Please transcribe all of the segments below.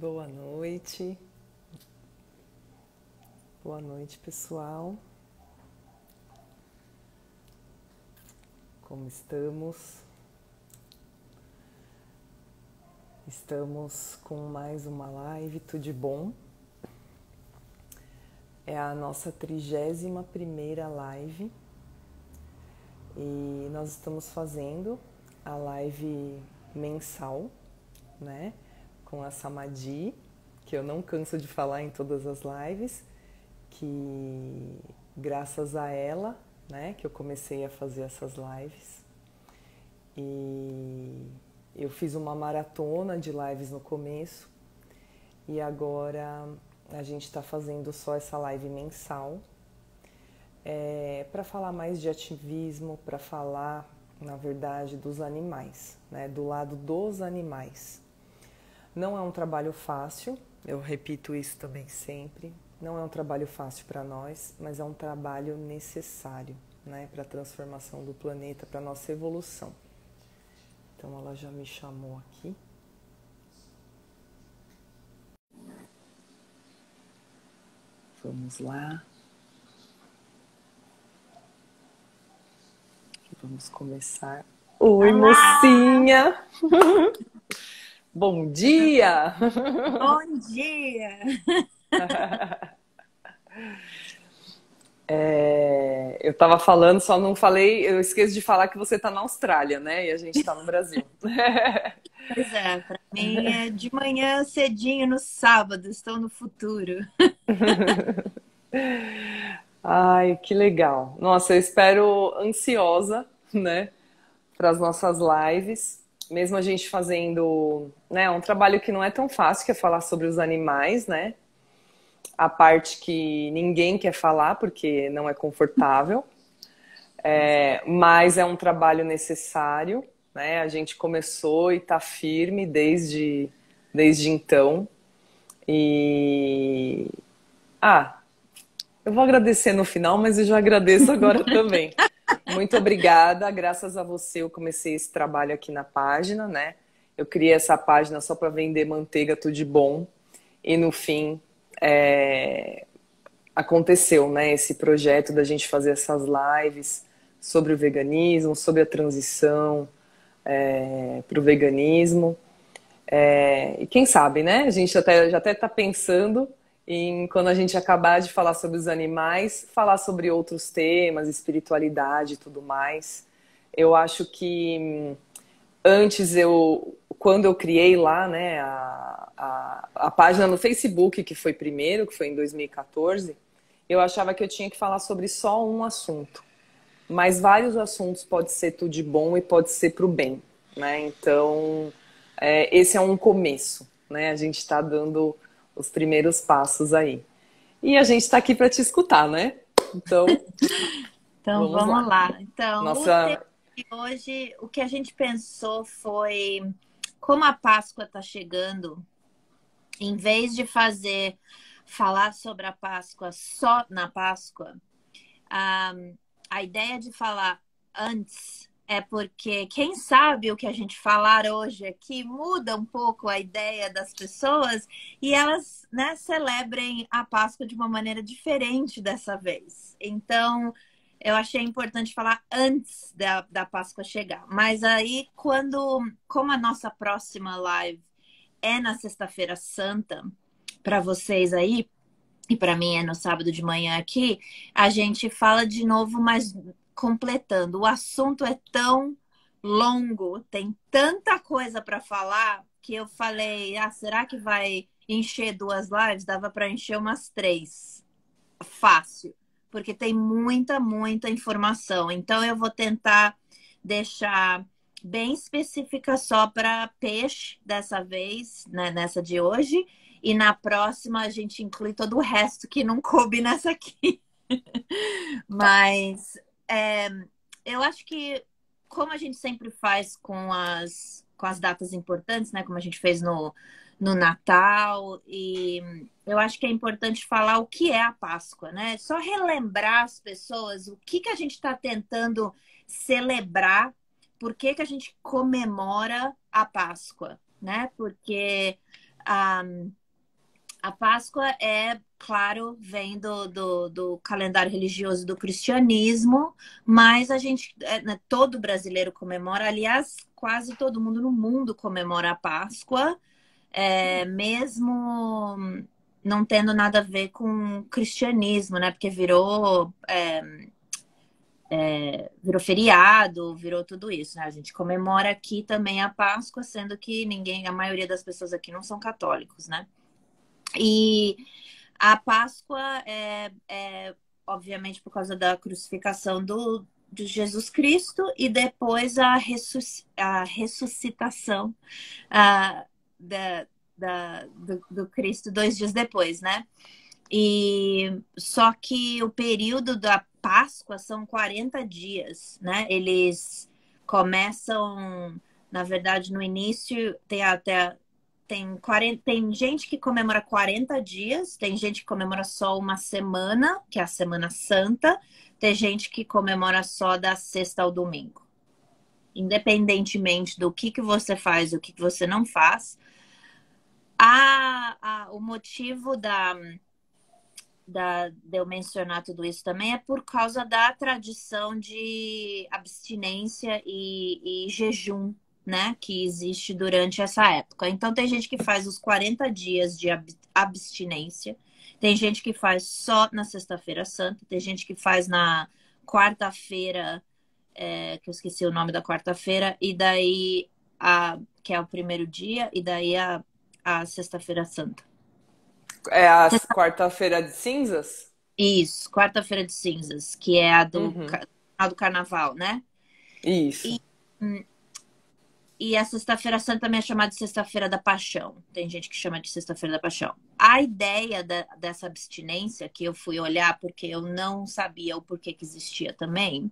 Boa noite. Boa noite, pessoal. Como estamos? Estamos com mais uma live, tudo de bom. É a nossa 31ª live e nós estamos fazendo a live mensal, né? Com a Samadhi, que eu não canso de falar em todas as lives, que graças a ela, né, que eu comecei a fazer essas lives. E eu fiz uma maratona de lives no começo e agora a gente está fazendo só essa live mensal para falar mais de ativismo, para falar, na verdade, dos animais, né, do lado dos animais. Não é um trabalho fácil, eu repito isso também sempre, não é um trabalho fácil para nós, mas é um trabalho necessário, né, para a transformação do planeta, para a nossa evolução. Então ela já me chamou aqui. Vamos lá. Vamos começar. Oi, Olá! mocinha! Bom dia! Bom dia! Eu tava falando, só não falei, eu esqueço de falar que você tá na Austrália, né? E a gente tá no Brasil. Pois é, para mim é de manhã cedinho no sábado, estou no futuro. Ai, que legal. Nossa, eu espero ansiosa, né, para as nossas lives. Mesmo a gente fazendo, né, um trabalho que não é tão fácil, que é falar sobre os animais, né? A parte que ninguém quer falar porque não é confortável. Mas é um trabalho necessário, né? A gente começou e está firme desde então. E eu vou agradecer no final, mas eu já agradeço agora também. Muito obrigada, graças a você eu comecei esse trabalho aqui na página, né? Eu criei essa página só para vender manteiga, tudo de bom. E no fim, aconteceu, né? Esse projeto da gente fazer essas lives sobre o veganismo, sobre a transição para o veganismo. E quem sabe, né? A gente já até está pensando em, quando a gente acabar de falar sobre os animais, falar sobre outros temas, espiritualidade e tudo mais. Eu acho que antes quando eu criei lá, né, a página no Facebook, que foi primeiro, que foi em 2014, eu achava que eu tinha que falar sobre só um assunto. Mas vários assuntos pode ser tudo de bom e pode ser para o bem, né? Então, esse é um começo, né? A gente está dando os primeiros passos aí. E a gente está aqui para te escutar, né? Então, Então vamos vamos lá. lá. Então, o tema Nossa, de hoje, o que a gente pensou foi como a Páscoa está chegando, em vez de falar sobre a Páscoa só na Páscoa, a, a ideia de falar antes é porque, quem sabe o que a gente falar hoje aqui muda um pouco a ideia das pessoas e elas, né, celebrem a Páscoa de uma maneira diferente dessa vez. Então, eu achei importante falar antes da Páscoa chegar. Mas aí, como a nossa próxima live é na Sexta-feira Santa, para vocês aí, e para mim é no sábado de manhã aqui, a gente fala de novo, mas completando. O assunto é tão longo, tem tanta coisa para falar, que eu falei, será que vai encher 2 lives? Dava para encher umas 3. Fácil, porque tem muita informação. Então eu vou tentar deixar bem específica só para peixe dessa vez, né, nessa de hoje. E na próxima a gente inclui todo o resto que não coube nessa aqui. Mas eu acho que, como a gente sempre faz com as datas importantes, né? Como a gente fez no Natal, e eu acho que é importante falar o que é a Páscoa, né? Só relembrar as pessoas o que a gente está tentando celebrar, por que a gente comemora a Páscoa, né? Porque A, a Páscoa é, claro, vem do calendário religioso do cristianismo, mas a gente, né, todo brasileiro comemora, aliás, quase todo mundo no mundo comemora a Páscoa, mesmo não tendo nada a ver com cristianismo, né? Porque virou feriado, virou tudo isso, né? A gente comemora aqui também a Páscoa, sendo que a maioria das pessoas aqui não são católicos, né? E a Páscoa obviamente, por causa da crucificação de Jesus Cristo e depois a ressuscitação da, do Cristo 2 dias depois, né? E só que o período da Páscoa são 40 dias, né? Eles começam, na verdade, no início tem gente que comemora 40 dias, tem gente que comemora só uma semana, que é a Semana Santa, tem gente que comemora só da sexta ao domingo. Independentemente do que você faz, o que você não faz, o motivo de eu mencionar tudo isso também é por causa da tradição de abstinência e jejum, né, que existe durante essa época. Então, tem gente que faz os 40 dias de abstinência, tem gente que faz só na Sexta-feira Santa, tem gente que faz na quarta-feira, que eu esqueci o nome da quarta-feira, e daí, que é o primeiro dia, e daí a Sexta-feira Santa. É a quarta-feira de cinzas? Isso, quarta-feira de cinzas, que é a do carnaval, né? Isso. E a Sexta-feira Santa também é chamada de Sexta-feira da Paixão. Tem gente que chama de Sexta-feira da Paixão. A ideia dessa abstinência, que eu fui olhar porque eu não sabia o porquê que existia também,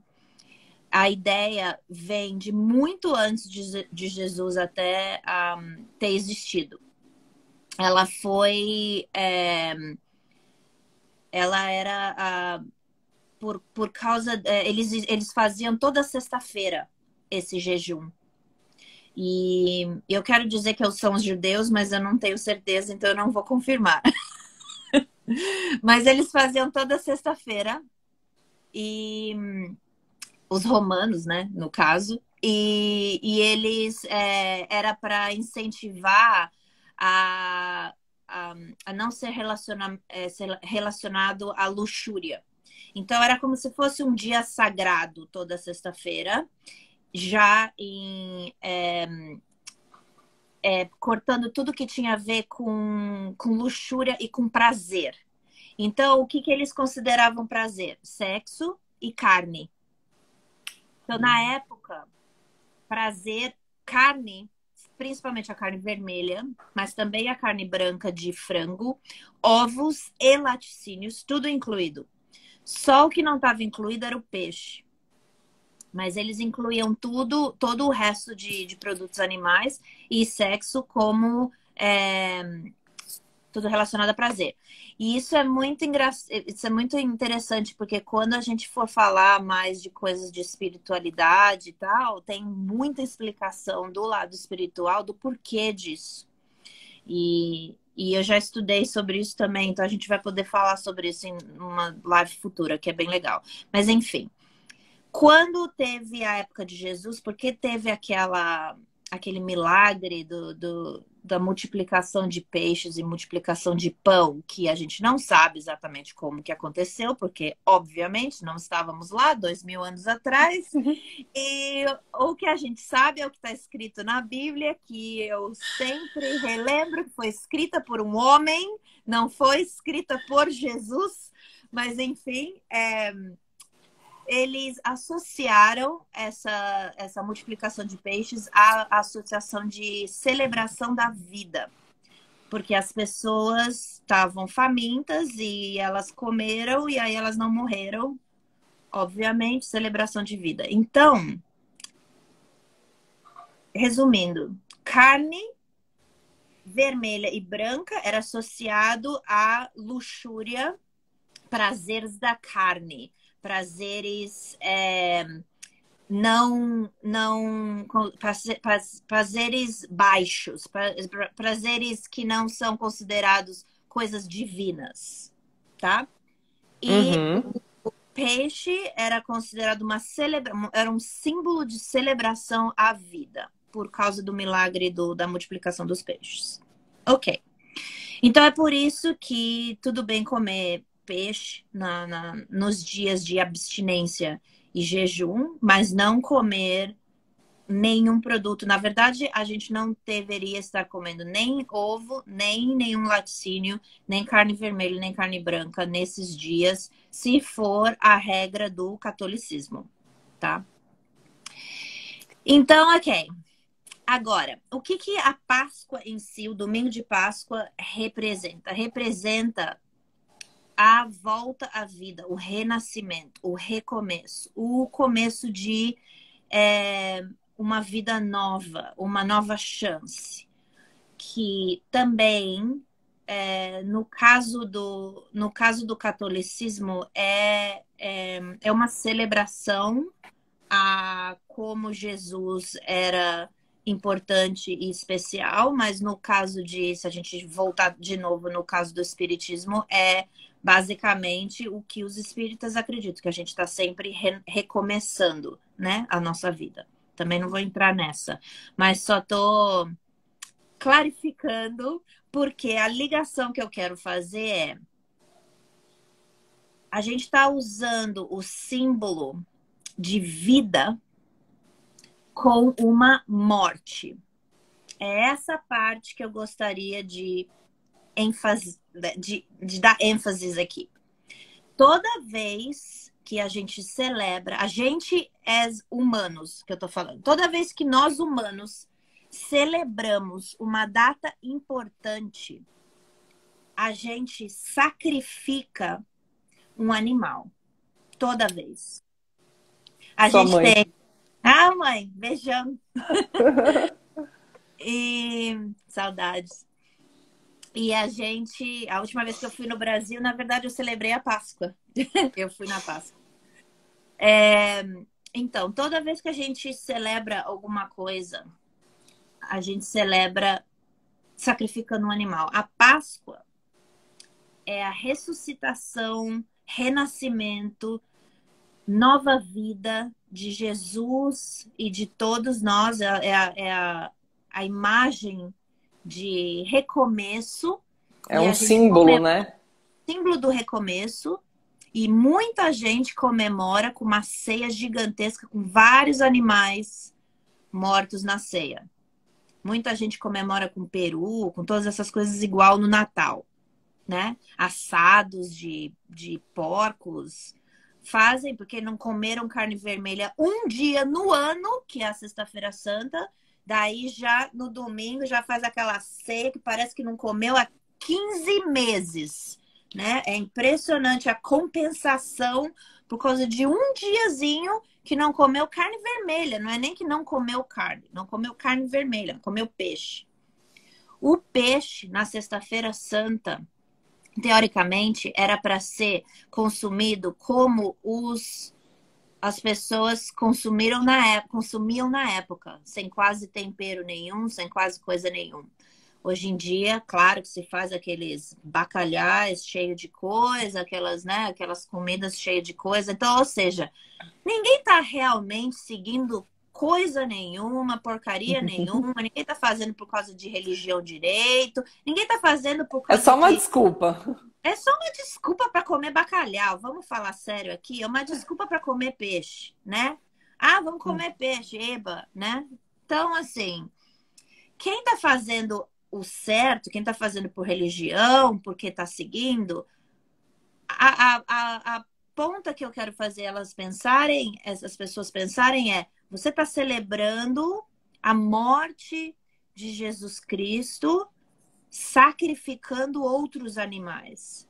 a ideia vem de muito antes de Jesus até ter existido. Ela foi... ela era... por causa... eles faziam toda sexta-feira esse jejum. E eu quero dizer que são os judeus, mas eu não tenho certeza, então eu não vou confirmar. Mas eles faziam toda sexta-feira, e os romanos, né, no caso, e eles era para incentivar a, a não ser relacionado à luxúria. Então era como se fosse um dia sagrado toda sexta-feira, já cortando tudo que tinha a ver com luxúria e com prazer. Então, o que eles consideravam prazer? Sexo e carne. Então, na época, prazer, carne, principalmente a carne vermelha, mas também a carne branca de frango, ovos e laticínios, tudo incluído. Só o que não estava incluído era o peixe. Mas eles incluíam todo o resto de produtos animais e sexo como tudo relacionado a prazer. E isso é muito isso é muito interessante, porque quando a gente for falar mais de coisas de espiritualidade e tal, tem muita explicação do lado espiritual do porquê disso. E eu já estudei sobre isso também, então a gente vai poder falar sobre isso em uma live futura, que é bem legal. Mas enfim. Quando teve a época de Jesus, porque teve aquele milagre da multiplicação de peixes e multiplicação de pão, que a gente não sabe exatamente como que aconteceu, porque, obviamente, não estávamos lá 2000 anos atrás. E o que a gente sabe é o que está escrito na Bíblia, que eu sempre relembro que foi escrita por um homem, não foi escrita por Jesus, mas, enfim... eles associaram essa multiplicação de peixes à associação de celebração da vida. Porque as pessoas estavam famintas e elas comeram e aí elas não morreram. Obviamente, celebração de vida. Então, resumindo, carne vermelha e branca era associado à luxúria, prazeres da carne. Prazeres não prazeres baixos, prazeres que não são considerados coisas divinas, tá? E Uhum. peixe era considerado era um símbolo de celebração à vida, por causa do milagre da multiplicação dos peixes. Ok. Então é por isso que tudo bem comer peixe nos dias de abstinência e jejum, mas não comer nenhum produto. Na verdade, a gente não deveria estar comendo nem ovo, nem nenhum laticínio, nem carne vermelha, nem carne branca nesses dias, se for a regra do catolicismo, tá? Então, ok. Agora, o que a Páscoa em si, o domingo de Páscoa, representa? Representa a volta à vida, o renascimento, o recomeço, o começo de uma vida nova, uma nova chance. Que também, no caso do catolicismo, é uma celebração a como Jesus era importante e especial, mas no caso se a gente voltar de novo no caso do espiritismo, é basicamente o que os espíritas acreditam, que a gente está sempre recomeçando, né, a nossa vida. Também não vou entrar nessa, mas só tô clarificando, porque a ligação que eu quero fazer a gente está usando o símbolo de vida com uma morte. É essa parte que eu gostaria de dar ênfase aqui. Toda vez que a gente celebra, a gente humanos, que eu tô falando, toda vez que nós humanos celebramos uma data importante, a gente sacrifica um animal. Toda vez. A Sua gente mãe. tem. Ah, mãe, beijão. E saudades. E a última vez que eu fui no Brasil, na verdade, eu celebrei a Páscoa. Eu fui na Páscoa. Então, toda vez que a gente celebra alguma coisa, a gente celebra sacrificando um animal. A Páscoa é a ressuscitação, renascimento, nova vida de Jesus e de todos nós. A imagem de recomeço. É E um a gente símbolo, né? símbolo do recomeço. E muita gente comemora com uma ceia gigantesca com vários animais mortos na ceia. Muita gente comemora com peru, com todas essas coisas igual no Natal, né? Assados de porcos. Fazem porque não comeram carne vermelha um dia no ano, que é a Sexta-feira Santa. Daí já no domingo já faz aquela ceia que parece que não comeu há 15 meses. Né? É impressionante a compensação por causa de um diazinho que não comeu carne vermelha. Não é nem que não comeu carne vermelha, não comeu peixe. O peixe, na Sexta-feira Santa, teoricamente, era para ser consumido como as pessoas consumiam na época, sem quase tempero nenhum, sem quase coisa nenhuma. Hoje em dia, claro que se faz aqueles bacalhais cheios de coisa, aquelas comidas cheias de coisa. Então, ou seja, ninguém está realmente seguindo coisa nenhuma, porcaria nenhuma. Ninguém está fazendo por causa de religião direito. Ninguém está fazendo por É causa só uma de... desculpa. É só uma desculpa para comer bacalhau. Vamos falar sério aqui. É uma desculpa para comer peixe, né? Ah, vamos comer peixe, eba, né? Então, assim, quem está fazendo o certo, quem está fazendo por religião, porque está seguindo, a ponta que eu quero fazer essas pessoas pensarem você está celebrando a morte de Jesus Cristo, sacrificando outros animais.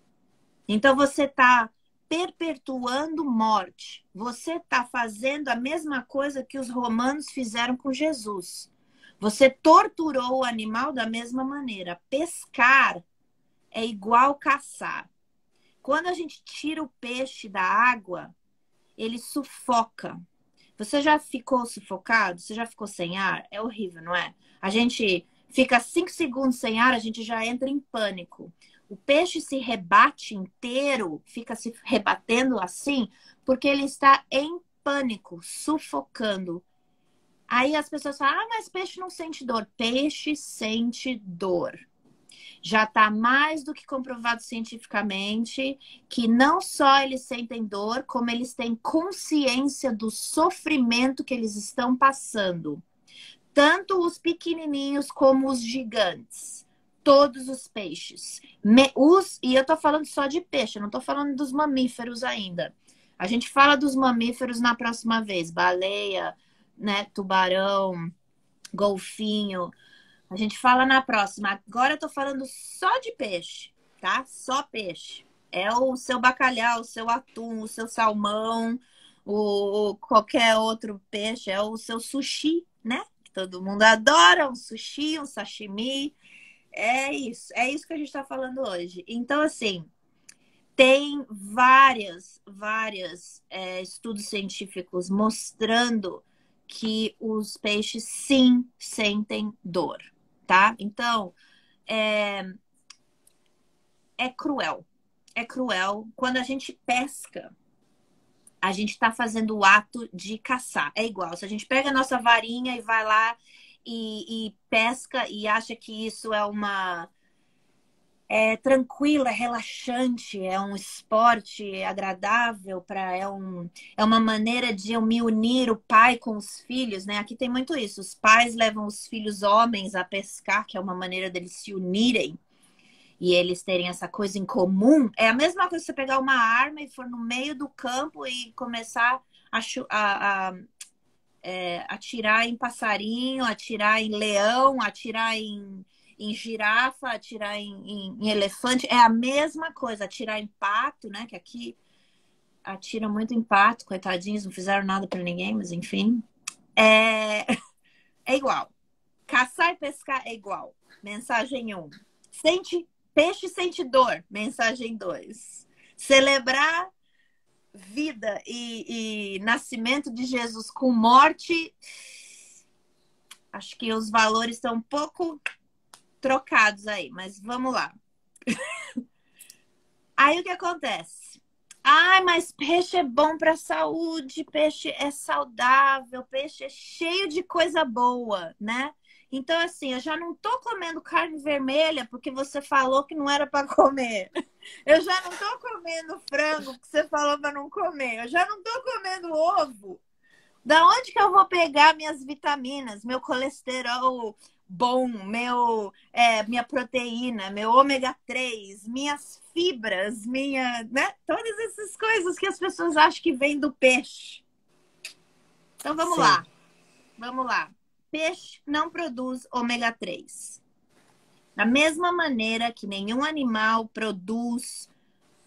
Então você está perpetuando morte. Você está fazendo a mesma coisa que os romanos fizeram com Jesus. Você torturou o animal da mesma maneira. Pescar é igual caçar. Quando a gente tira o peixe da água, ele sufoca. Você já ficou sufocado? Você já ficou sem ar? É horrível, não é? A gente fica 5 segundos sem ar, a gente já entra em pânico. O peixe se rebate inteiro, fica se rebatendo assim, porque ele está em pânico, sufocando. Aí as pessoas falam, ah, mas peixe não sente dor. Peixe sente dor. Já está mais do que comprovado cientificamente que não só eles sentem dor, como eles têm consciência do sofrimento que eles estão passando. Tanto os pequenininhos como os gigantes. Todos os peixes. E eu tô falando só de peixe, eu não tô falando dos mamíferos ainda. A gente fala dos mamíferos na próxima vez. Baleia, né, tubarão, golfinho. A gente fala na próxima. Agora eu tô falando só de peixe, tá? Só peixe. É o seu bacalhau, o seu atum, o seu salmão, o qualquer outro peixe. É o seu sushi, né? Que todo mundo adora, um sushi, um sashimi. É isso que a gente tá falando hoje. Então, assim, tem várias estudos científicos mostrando que os peixes sim sentem dor, tá? Então, é cruel. É cruel. Quando a gente pesca, a gente está fazendo o ato de caçar. É igual. Se a gente pega a nossa varinha e vai lá e pesca e acha que isso é uma... É tranquilo, é relaxante, é um esporte agradável, é uma maneira de eu me unir o pai com os filhos, né? Aqui tem muito isso. Os pais levam os filhos homens a pescar, que é uma maneira deles se unirem e eles terem essa coisa em comum. É a mesma coisa que você pegar uma arma e for no meio do campo e começar a atirar em passarinho, atirar em leão, atirar em girafa, atirar em elefante. É a mesma coisa, atirar em pato, né? Que aqui atira muito em pato, coitadinhos, não fizeram nada para ninguém, mas enfim. É igual. Caçar e pescar é igual. Mensagem 1. Peixe sente dor. Mensagem 2. Celebrar vida e nascimento de Jesus com morte, acho que os valores estão um pouco trocados aí, mas vamos lá. Aí o que acontece? Ai, mas peixe é bom para a saúde, peixe é saudável, peixe é cheio de coisa boa, né? Então, assim, eu já não tô comendo carne vermelha porque você falou que não era para comer. Eu já não tô comendo frango que você falou para não comer. Eu já não tô comendo ovo. Da onde que eu vou pegar minhas vitaminas, meu colesterol bom, minha proteína, meu ômega 3, minhas fibras, né? Todas essas coisas que as pessoas acham que vêm do peixe. Então vamos Sim. lá. Vamos lá. Peixe não produz ômega 3. Da mesma maneira que nenhum animal produz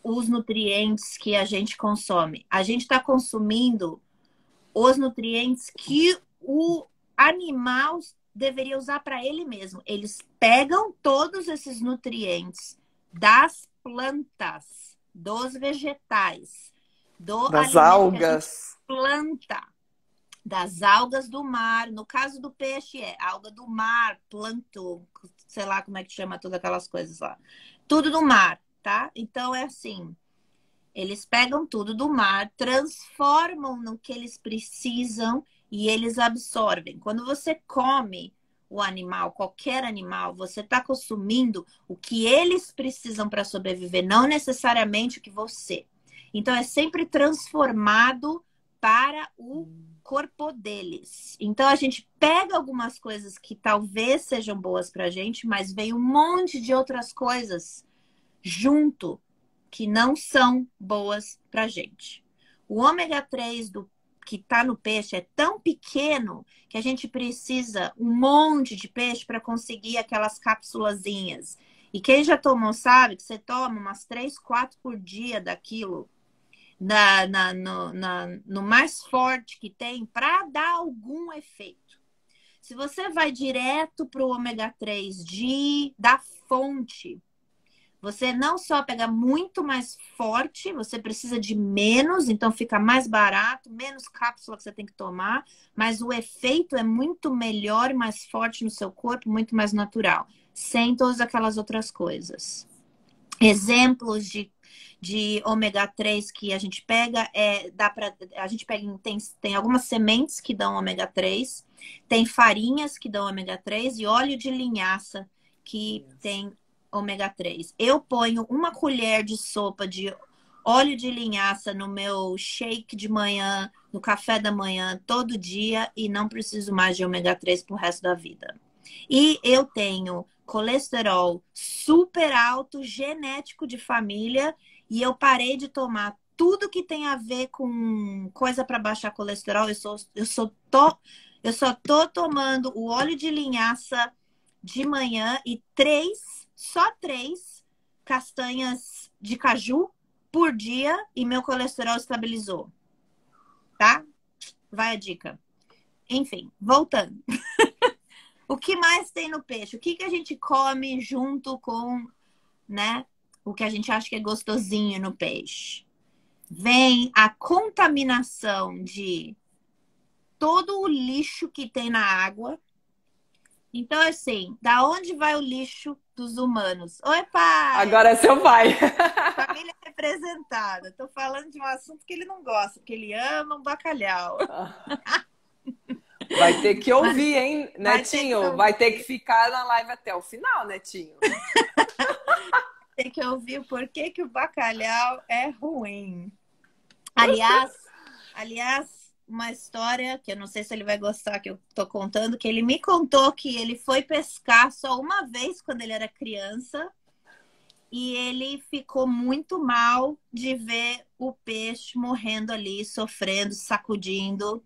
os nutrientes que a gente consome. A gente está consumindo os nutrientes que o animal deveria usar para ele mesmo. Eles pegam todos esses nutrientes das plantas, dos vegetais, do Das alimento que a gente algas. planta, das algas do mar. No caso do peixe, é alga do mar, plâncton, sei lá como é que chama todas aquelas coisas lá. Tudo do mar, tá? Então é assim. Eles pegam tudo do mar, transformam no que eles precisam e eles absorvem. Quando você come o animal, qualquer animal, você está consumindo o que eles precisam para sobreviver, não necessariamente o que você. Então, é sempre transformado para o corpo deles. Então, a gente pega algumas coisas que talvez sejam boas para a gente, mas vem um monte de outras coisas junto que não são boas pra gente. O ômega 3 que está no peixe é tão pequeno que a gente precisa um monte de peixe para conseguir aquelas cápsulazinhas. E quem já tomou sabe que você toma umas 3, 4 por dia daquilo no mais forte que tem para dar algum efeito. Se você vai direto para o ômega 3 da fonte, Você não só pega muito mais forte, você precisa de menos, então fica mais barato, menos cápsula que você tem que tomar, mas o efeito é muito melhor e mais forte no seu corpo, muito mais natural, sem todas aquelas outras coisas. Exemplos de ômega 3 que a gente pega a gente pega tem algumas sementes que dão ômega 3, tem farinhas que dão ômega 3 e óleo de linhaça que tem ômega 3. Eu ponho uma colher de sopa de óleo de linhaça no meu shake de manhã, no café da manhã, todo dia, e não preciso mais de ômega 3 pro resto da vida. E eu tenho colesterol super alto, genético de família, e eu parei de tomar tudo que tem a ver com coisa para baixar colesterol. Eu só tô tomando o óleo de linhaça de manhã e só 3 castanhas de caju por dia e meu colesterol estabilizou. Tá? Vai a dica. Enfim, voltando. O que mais tem no peixe? O que a gente come junto com, né, o que a gente acha que é gostosinho no peixe? Vem a contaminação de todo o lixo que tem na água. Então, assim, da onde vai o lixo dos humanos? Oi, pai! Agora é seu pai. Família representada. Tô falando de um assunto que ele não gosta, porque ele ama um bacalhau. Vai ter que ouvir, hein, Netinho? Vai ter que ficar na live até o final, Netinho. Tem que ouvir o porquê que o bacalhau é ruim. Aliás, uma história que eu não sei se ele vai gostar que eu tô contando, que ele me contou que ele foi pescar só uma vez quando ele era criança e ele ficou muito mal de ver o peixe morrendo ali, sofrendo, sacudindo,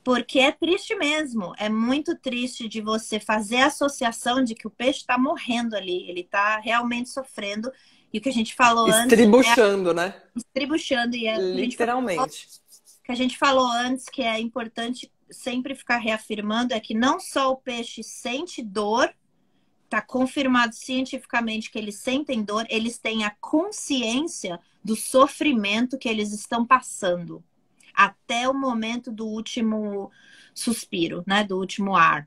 porque é triste mesmo. É muito triste de você fazer a associação de que o peixe está morrendo ali, ele está realmente sofrendo. E o que a gente falou Estribuchando, né? Estribuchando. E literalmente. O que a gente falou antes, que é importante sempre ficar reafirmando, é que não só o peixe sente dor, está confirmado cientificamente que eles sentem dor, eles têm a consciência do sofrimento que eles estão passando até o momento do último suspiro, né? Do último ar.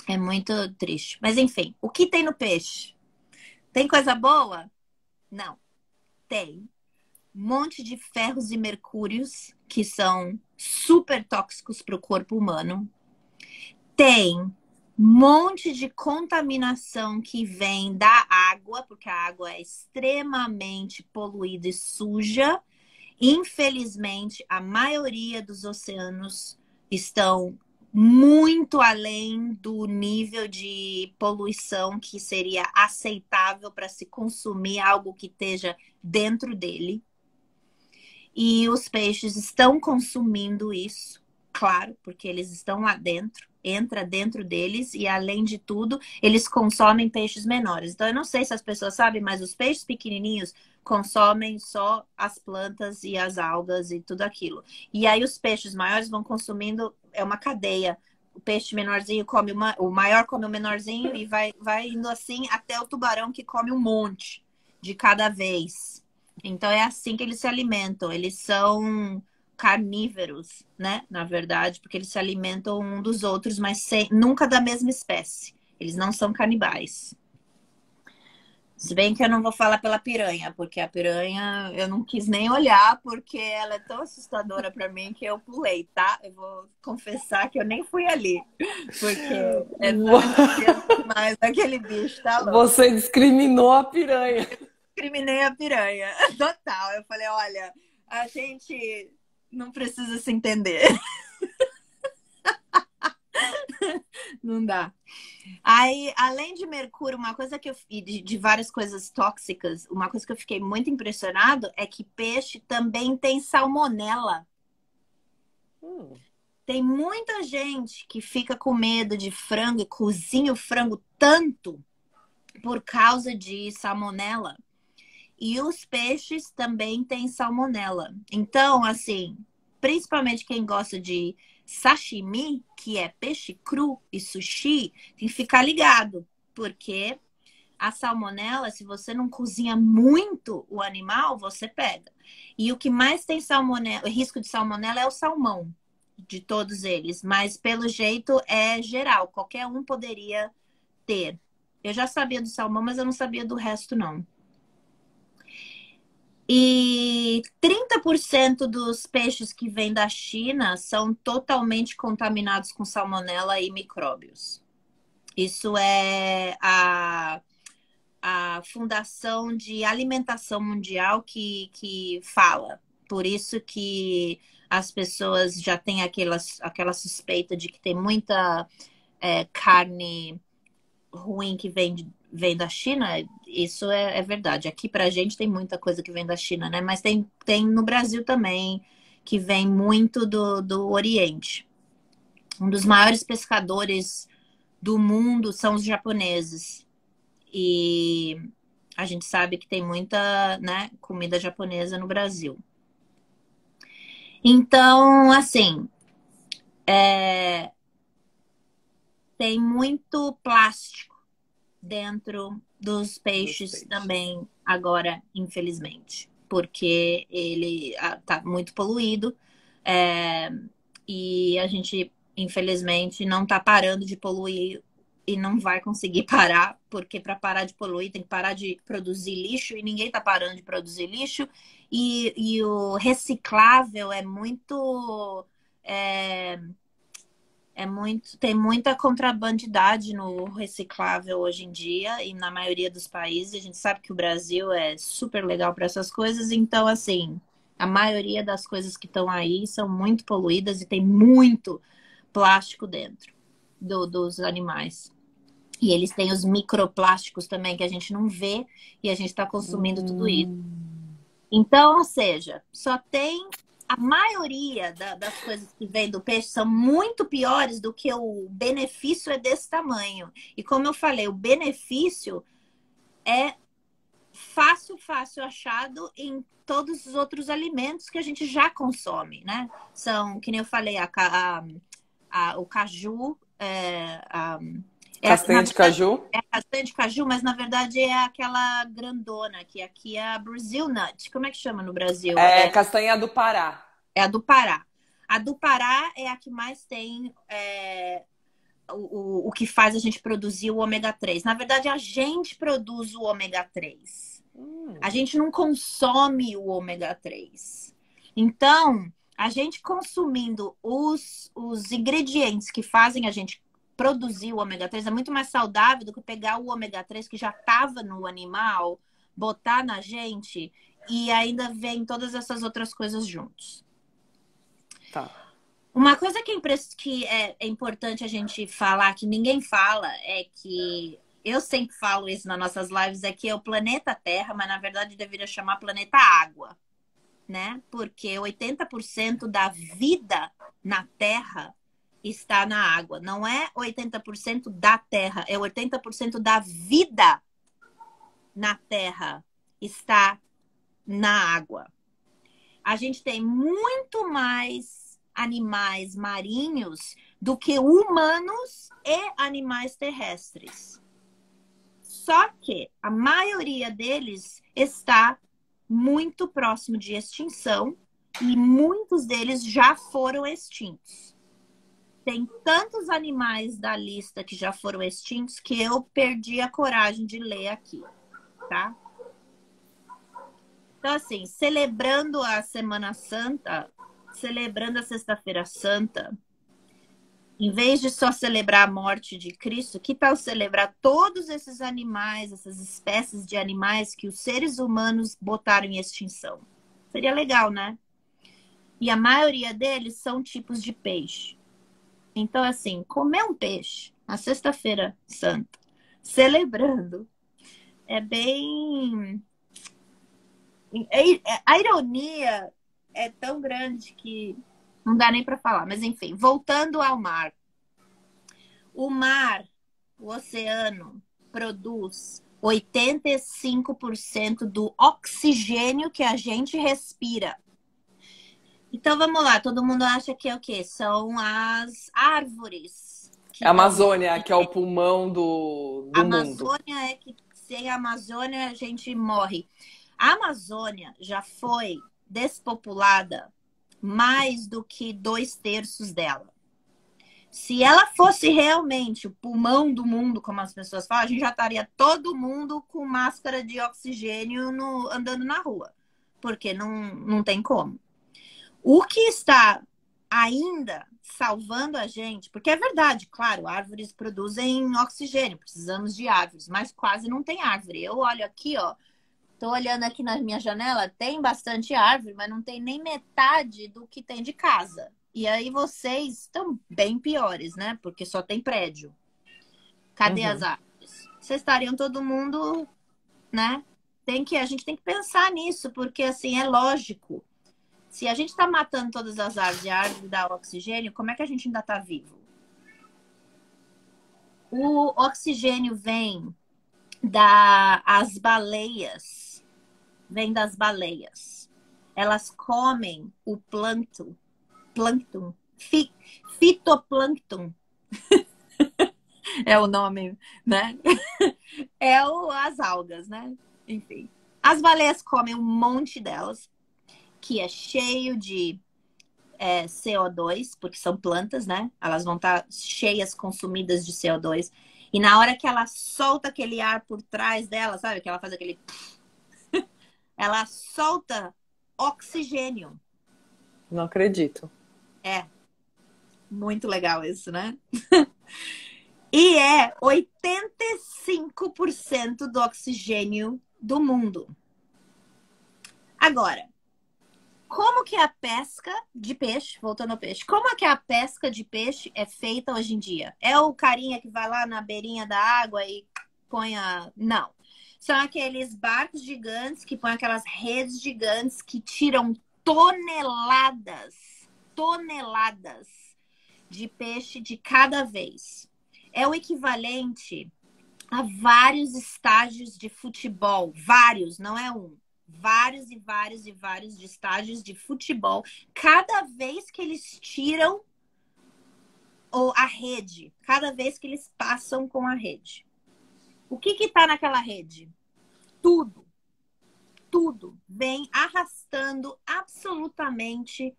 É muito triste. Mas enfim, o que tem no peixe? Tem coisa boa? Não. Tem um monte de ferros e mercúrios que são super tóxicos para o corpo humano. Tem um monte de contaminação que vem da água, porque a água é extremamente poluída e suja. Infelizmente, a maioria dos oceanos estão muito além do nível de poluição que seria aceitável para se consumir algo que esteja dentro dele. E os peixes estão consumindo isso, claro, porque eles estão lá dentro, entra dentro deles e, além de tudo, eles consomem peixes menores. Então, eu não sei se as pessoas sabem, mas os peixes pequenininhos consomem só as plantas e as algas e tudo aquilo. E aí os peixes maiores vão consumindo, é uma cadeia. O peixe menorzinho come o maior come o menorzinho e vai indo assim até o tubarão que come um monte de cada vez. Então é assim que eles se alimentam. Eles são carnívoros, né? Na verdade, porque eles se alimentam um dos outros, mas nunca da mesma espécie. Eles não são canibais. Se bem que eu não vou falar pela piranha, porque a piranha eu não quis nem olhar, porque ela é tão assustadora para mim que eu pulei, tá? Eu vou confessar que eu nem fui ali, porque é mais aquele bicho, tá louco? Você discriminou a piranha. Discriminei a piranha, total. Eu falei, olha, a gente não precisa se entender. Não dá. Aí, além de mercúrio, uma coisa que de várias coisas tóxicas, uma coisa que eu fiquei muito impressionado é que peixe também tem salmonela. Tem muita gente que fica com medo de frango e cozinha o frango tanto por causa de salmonela. E os peixes também têm salmonela. Então, assim, principalmente quem gosta de sashimi, que é peixe cru, e sushi, tem que ficar ligado, porque A salmonela, se você não cozinha muito o animal, você pega. E o que mais tem salmonela, o risco de salmonela é o salmão, de todos eles. Mas, pelo jeito, é geral. Qualquer um poderia ter. Eu já sabia do salmão, mas eu não sabia do resto, não. E 30% dos peixes que vêm da China são totalmente contaminados com salmonela e micróbios. Isso é a Fundação de Alimentação Mundial que fala. Por isso que as pessoas já têm aquela suspeita de que tem muita carne ruim que vem da China. Isso é verdade. Aqui pra gente tem muita coisa que vem da China, né? Mas tem no Brasil também, que vem muito do Oriente. Um dos maiores pescadores do mundo são os japoneses. E a gente sabe que tem muita, né, comida japonesa no Brasil. Então, assim, tem muito plástico dentro dos peixes também agora, infelizmente. Porque ele tá muito poluído. E a gente, infelizmente, não tá parando de poluir e não vai conseguir parar, porque para parar de poluir tem que parar de produzir lixo e ninguém tá parando de produzir lixo. E o reciclável tem muita contrabandidade no reciclável hoje em dia e na maioria dos países. A gente sabe que o Brasil é super legal para essas coisas, então assim, a maioria das coisas que estão aí são muito poluídas e tem muito plástico dentro dos animais. E eles têm os microplásticos também que a gente não vê e a gente está consumindo tudo isso. Então, ou seja, só tem a maioria das coisas que vem do peixe são muito piores do que o benefício é desse tamanho. E como eu falei, o benefício é fácil achado em todos os outros alimentos que a gente já consome, né? São, que nem eu falei, o caju, castanha de caju? É castanha de caju, mas na verdade é aquela grandona, que aqui é a Brazil Nut. Como é que chama no Brasil? Castanha do Pará. É a do Pará. A do Pará é a que mais tem o que faz a gente produzir o ômega 3. Na verdade, a gente produz o ômega 3. A gente não consome o ômega 3. Então, a gente consumindo os ingredientes que fazem a gente produzir o ômega 3 é muito mais saudável do que pegar o ômega 3 que já estava no animal, botar na gente e ainda vem todas essas outras coisas juntos. Tá. Uma coisa que é importante a gente falar, que ninguém fala, é que eu sempre falo isso nas nossas lives, é que é o planeta Terra, mas na verdade deveria chamar planeta Água, né? Porque 80% da vida na Terra está na água. Não é 80% da Terra, é 80% da vida na Terra está na água. A gente tem muito mais animais marinhos do que humanos e animais terrestres. Só que a maioria deles está muito próximo de extinção e muitos deles já foram extintos. Tem tantos animais da lista que já foram extintos que eu perdi a coragem de ler aqui, tá? Então, assim, celebrando a Semana Santa, celebrando a Sexta-feira Santa, em vez de só celebrar a morte de Cristo, que tal celebrar todos esses animais, essas espécies de animais que os seres humanos botaram em extinção? Seria legal, né? E a maioria deles são tipos de peixe. Então, assim, comer um peixe na Sexta-feira Santa, celebrando, é bem... A ironia é tão grande que não dá nem para falar. Mas, enfim, voltando ao mar. O mar, o oceano, produz 85% do oxigênio que a gente respira. Então, vamos lá. Todo mundo acha que é o quê? São as árvores. A Amazônia, que é o pulmão do a mundo. Amazônia é que sem a Amazônia a gente morre. A Amazônia já foi despopulada mais do que 2/3 dela. Se ela fosse realmente o pulmão do mundo, como as pessoas falam, a gente já estaria todo mundo com máscara de oxigênio andando na rua. Porque não tem como. O que está ainda salvando a gente, porque é verdade, claro, árvores produzem oxigênio, precisamos de árvores, mas quase não tem árvore. Eu olho aqui, ó, tô olhando aqui na minha janela, tem bastante árvore, mas não tem nem metade do que tem de casa. E aí vocês estão bem piores, né? Porque só tem prédio. Cadê as árvores? Vocês estariam todo mundo, né? A gente tem que pensar nisso, porque assim, é lógico. Se a gente está matando todas as árvores e a árvore dá oxigênio, como é que a gente ainda está vivo? O oxigênio vem das baleias. Vem das baleias. Elas comem o plâncton. Fitoplâncton. É o nome, né? As algas, né? Enfim. As baleias comem um monte delas, que é cheio de CO2, porque são plantas, né? Elas vão estar cheias, consumidas de CO2. E na hora que ela solta aquele ar por trás dela, sabe? Que ela faz aquele... ela solta oxigênio. Não acredito. É. Muito legal isso, né? E é 85% do oxigênio do mundo. Agora, como que a pesca de peixe, voltando ao peixe, como é que a pesca de peixe é feita hoje em dia? É o carinha que vai lá na beirinha da água e põe a... Não. São aqueles barcos gigantes que põem aquelas redes gigantes que tiram toneladas de peixe de cada vez. É o equivalente a vários estágios de futebol. Vários, não é um. Vários e vários e vários de estágios de futebol. Cada vez que eles tiram a rede. Cada vez que eles passam com a rede. O que está naquela rede? Tudo. Tudo. Vem arrastando absolutamente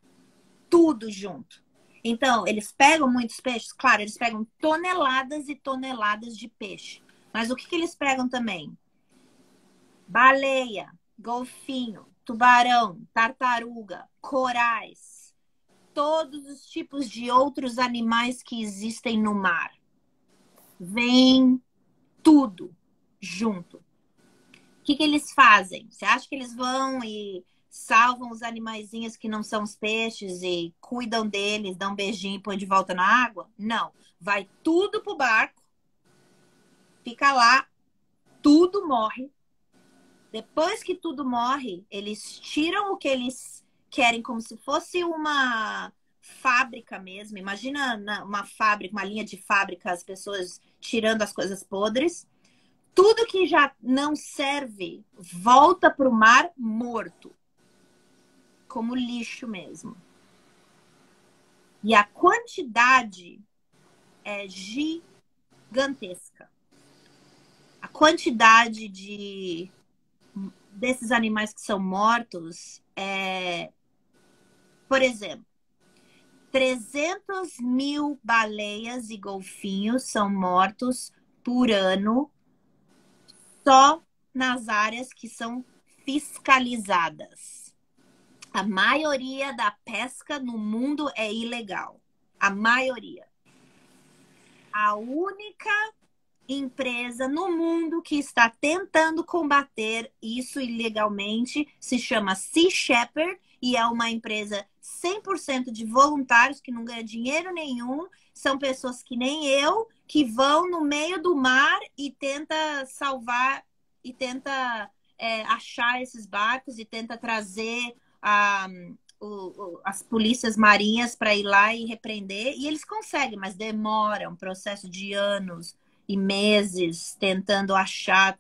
tudo junto. Então, eles pegam muitos peixes? Claro, eles pegam toneladas e toneladas de peixe. Mas o que eles pegam também? Baleia, golfinho, tubarão, tartaruga, corais. Todos os tipos de outros animais que existem no mar. Vem tudo junto. O que eles fazem? Você acha que eles vão e salvam os animaizinhos que não são os peixes e cuidam deles, dão um beijinho e põe de volta na água? Não. Vai tudo pro barco, fica lá, tudo morre. Depois que tudo morre, eles tiram o que eles querem como se fosse uma fábrica mesmo. Imagina uma fábrica, uma linha de fábrica, as pessoas tirando as coisas podres. Tudo que já não serve volta para o mar morto. Como lixo mesmo. E a quantidade é gigantesca. A quantidade desses animais que são mortos é... Por exemplo, 300 mil baleias e golfinhos são mortos por ano só nas áreas que são fiscalizadas. A maioria da pesca no mundo é ilegal. A maioria. A única empresa no mundo que está tentando combater isso ilegalmente se chama Sea Shepherd e é uma empresa 100% de voluntários que não ganha dinheiro nenhum. São pessoas que nem eu, que vão no meio do mar e tenta salvar e tenta achar esses barcos e tenta trazer as polícias marinhas para ir lá e repreender. E eles conseguem, mas demora um processo de anos e meses tentando achar,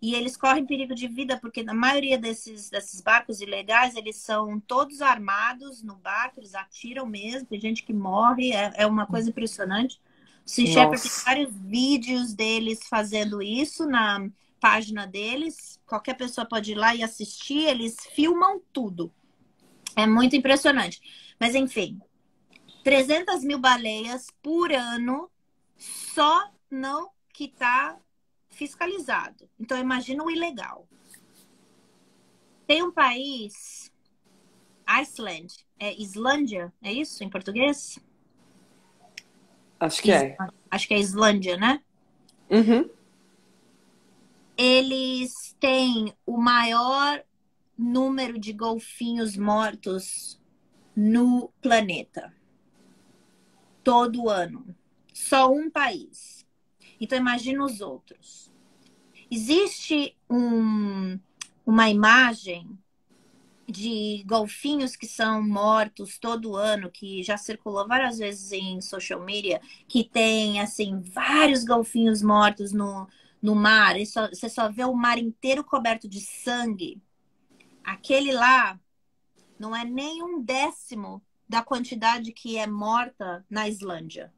E eles correm perigo de vida, porque na maioria desses barcos ilegais, eles são todos armados no barco, eles atiram mesmo, tem gente que morre, é uma coisa impressionante. O Sea Shepherd tem vários vídeos deles fazendo isso, página deles. Qualquer pessoa pode ir lá e assistir. Eles filmam tudo. É muito impressionante. Mas, enfim, 300 mil baleias por ano só não que está fiscalizado. Então, imagina o ilegal. Tem um país, Iceland, é Islândia, é isso em português? Acho que é. Acho que é Islândia, né? Uhum. Eles têm o maior número de golfinhos mortos no planeta. Todo ano. Só um país. Então, imagina os outros. Existe uma imagem de golfinhos que são mortos todo ano, que já circulou várias vezes em social media, que tem, assim, vários golfinhos mortos no mar. E você só vê o mar inteiro coberto de sangue. Aquele lá não é nem 1/10 da quantidade que é morta na Islândia.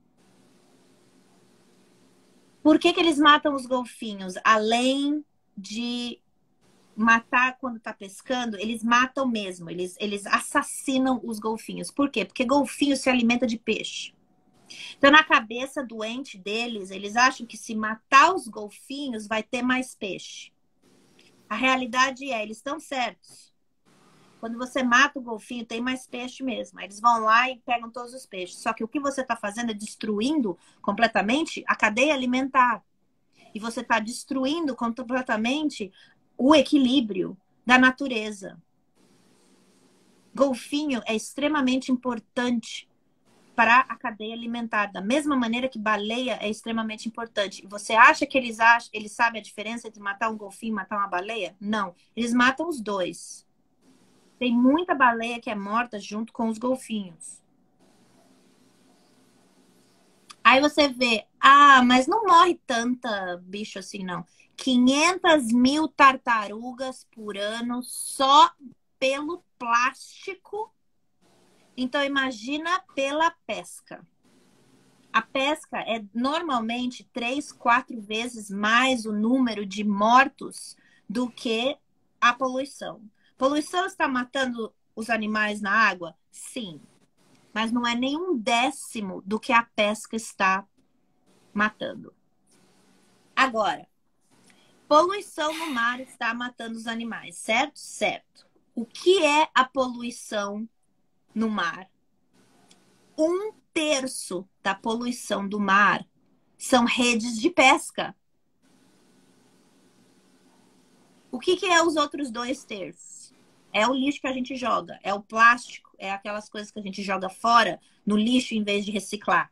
Por que eles matam os golfinhos? Além de matar quando tá pescando, eles matam mesmo. Eles assassinam os golfinhos. Por quê? Porque golfinho se alimenta de peixe. Então, na cabeça doente deles, eles acham que se matar os golfinhos, vai ter mais peixe. A realidade é, eles estão certos. Quando você mata o golfinho, tem mais peixe mesmo. Aí eles vão lá e pegam todos os peixes. Só que o que você está fazendo é destruindo completamente a cadeia alimentar. E você está destruindo completamente o equilíbrio da natureza. Golfinho é extremamente importante para a cadeia alimentar, da mesma maneira que baleia é extremamente importante. E você acha que eles sabem a diferença entre matar um golfinho e matar uma baleia? Não, eles matam os dois. Tem muita baleia que é morta junto com os golfinhos. Aí você vê, mas não morre tanta bicho assim, não. 500 mil tartarugas por ano só pelo plástico. Então, imagina pela pesca. A pesca é normalmente 3, 4 vezes mais o número de mortos do que a poluição. Poluição está matando os animais na água? Sim. Mas não é nem 1/10 do que a pesca está matando. Agora, poluição no mar está matando os animais, certo? Certo. O que é a poluição no mar? 1/3 da poluição do mar são redes de pesca. O que é os outros 2/3? É o lixo que a gente joga, é o plástico, é aquelas coisas que a gente joga fora no lixo em vez de reciclar.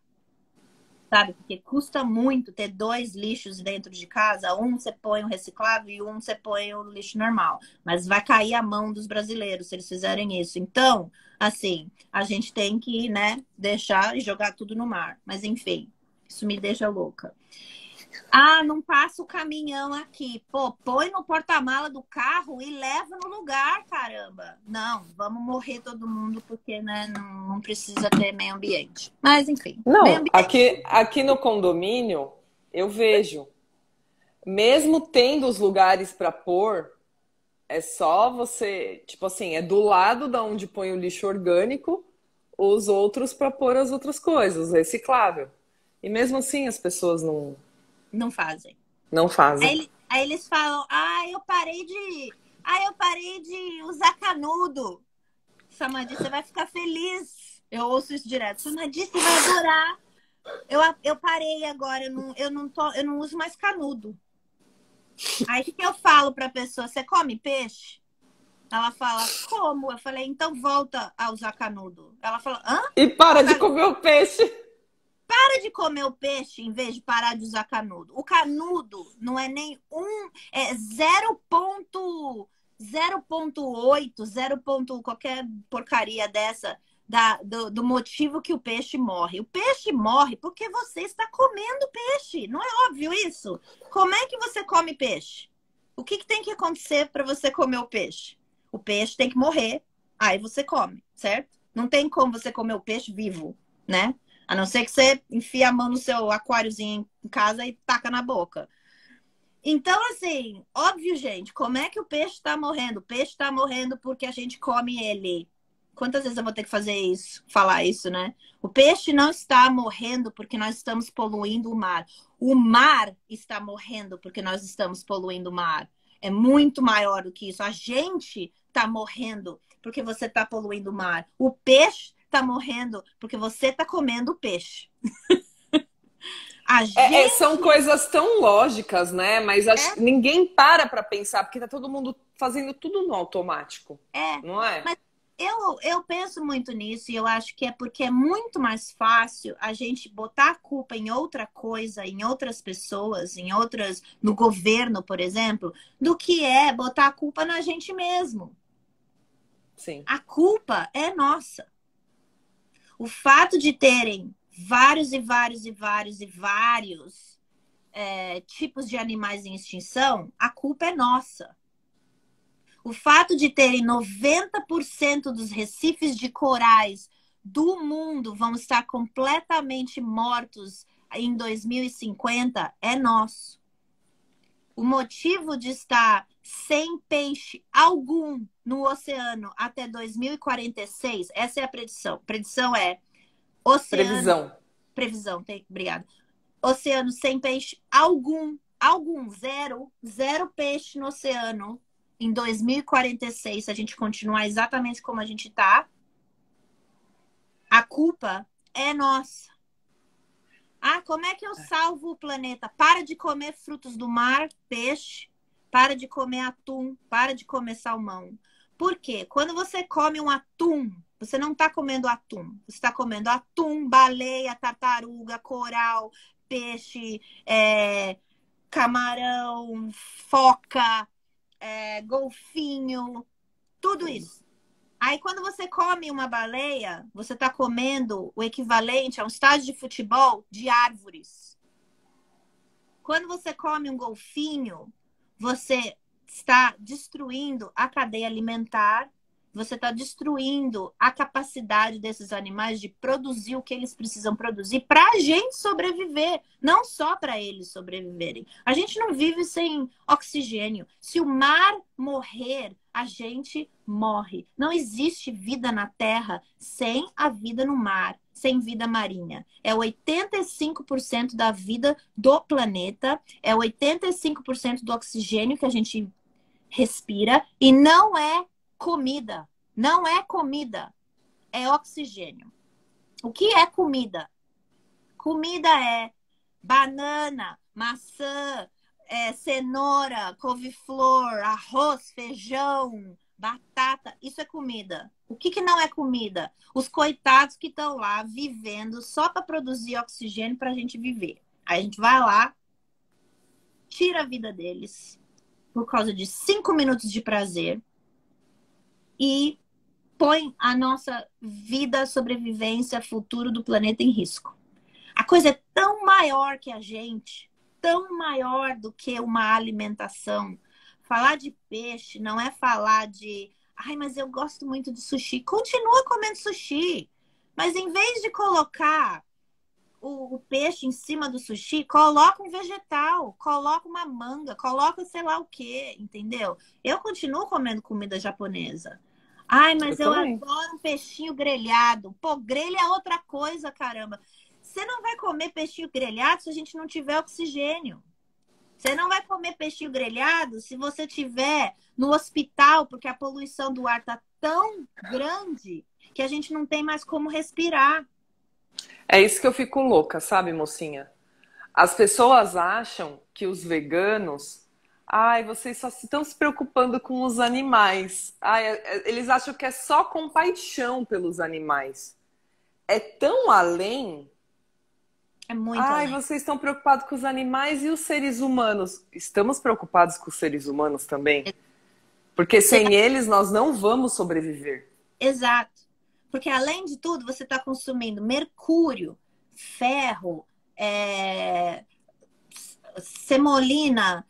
Sabe? Porque custa muito ter 2 lixos dentro de casa. Um você põe o reciclável e um você põe o lixo normal. Mas vai cair a mão dos brasileiros se eles fizerem isso. Então, assim, a gente tem que, né, deixar e jogar tudo no mar. Mas, enfim, isso me deixa louca. Não passa o caminhão aqui. Pô, põe no porta-mala do carro e leva no lugar, caramba. Não, vamos morrer todo mundo porque, né, não precisa ter meio ambiente. Mas, enfim. Não, meio ambiente. aqui no condomínio, eu vejo. Mesmo tendo os lugares para pôr, é só você... Tipo assim, é do lado da onde põe o lixo orgânico, os outros para pôr as outras coisas, reciclável. E mesmo assim as pessoas Não fazem. não fazem. Aí eles falam, eu parei de usar canudo. Samadi, você vai ficar feliz. Eu ouço isso direto. Samadi, você vai adorar. Eu parei agora, eu não uso mais canudo. Aí o que eu falo pra pessoa? Você come peixe? Ela fala, como? Eu falei, então volta a usar canudo. Ela fala, hã? E para de comer o peixe. Para de comer o peixe em vez de parar de usar canudo. O canudo não é nem é 0,8, 0, qualquer porcaria dessa do motivo que o peixe morre. O peixe morre porque você está comendo peixe. Não é óbvio isso? Como é que você come peixe? O que tem que acontecer para você comer o peixe? O peixe tem que morrer, aí você come, certo? Não tem como você comer o peixe vivo, né? A não ser que você enfie a mão no seu aquáriozinho em casa e taca na boca. Então, assim, óbvio, gente, como é que o peixe está morrendo? O peixe está morrendo porque a gente come ele. Quantas vezes eu vou ter que fazer isso, falar isso, né? O peixe não está morrendo porque nós estamos poluindo o mar. O mar está morrendo porque nós estamos poluindo o mar. É muito maior do que isso. A gente está morrendo porque você está poluindo o mar. O peixe está morrendo porque você está comendo o peixe. A São gente coisas tão lógicas, né? Mas é, ninguém para pensar, porque tá todo mundo fazendo tudo no automático, é. não é? Mas eu penso muito nisso e eu acho que é porque é muito mais fácil a gente botar a culpa em outra coisa, em outras pessoas, em outras, no governo, por exemplo, do que é botar a culpa na gente mesmo. Sim. A culpa é nossa. O fato de terem vários e vários e vários e vários tipos de animais em extinção, a culpa é nossa. O fato de terem 90% dos recifes de corais do mundo vão estar completamente mortos em 2050 é nosso. O motivo de estar sem peixe algum no oceano até 2046, essa é a predição. Predição é oceano, Previsão. previsão, obrigada. Oceano sem peixe algum, zero peixe no oceano em 2046, se a gente continuar exatamente como a gente está, a culpa é nossa. Ah, como é que eu salvo o planeta? Para de comer frutos do mar, peixe, para de comer atum, para de comer salmão. Por quê? Quando você come um atum, você não está comendo atum. Você está comendo atum, baleia, tartaruga, coral, peixe, camarão, foca, golfinho, tudo isso. Aí, quando você come uma baleia, você está comendo o equivalente a um estádio de futebol de árvores. Quando você come um golfinho, você está destruindo a cadeia alimentar, você está destruindo a capacidade desses animais de produzir o que eles precisam produzir para a gente sobreviver, não só para eles sobreviverem. A gente não vive sem oxigênio. Se o mar morrer, a gente morre. Não existe vida na Terra sem a vida no mar, sem vida marinha. É 85% da vida do planeta, é 85% do oxigênio que a gente respira e não é comida. Não é comida, é oxigênio. O que é comida? Comida é banana, maçã, cenoura, couve-flor, arroz, feijão, batata. Isso é comida. O que não é comida? Os coitados que estão lá vivendo só para produzir oxigênio para a gente viver. Aí a gente vai lá, tira a vida deles por causa de 5 minutos de prazer e põe a nossa vida, sobrevivência, futuro do planeta em risco. A coisa é tão maior que a gente, tão maior do que uma alimentação. Falar de peixe não é falar de, ai, mas eu gosto muito de sushi. Continua comendo sushi, mas em vez de colocar o peixe em cima do sushi, coloca um vegetal, coloca uma manga, coloca sei lá o quê, entendeu? Eu continuo comendo comida japonesa. Ai, Eu mas eu também. adoro um peixinho grelhado. Pô, grelha é outra coisa, caramba. Você não vai comer peixinho grelhado se a gente não tiver oxigênio. Você não vai comer peixinho grelhado se você tiver no hospital, porque a poluição do ar tá tão grande que a gente não tem mais como respirar. É isso que eu fico louca, sabe, mocinha? As pessoas acham que os veganos, ai, vocês só estão se preocupando com os animais. Ai, eles acham que é só compaixão pelos animais. É tão além. É muito Ai, além. vocês estão preocupados com os animais e os seres humanos. Estamos preocupados com os seres humanos também? Porque sem eles nós não vamos sobreviver. Exato. Porque, além de tudo, você está consumindo mercúrio, ferro, semolina,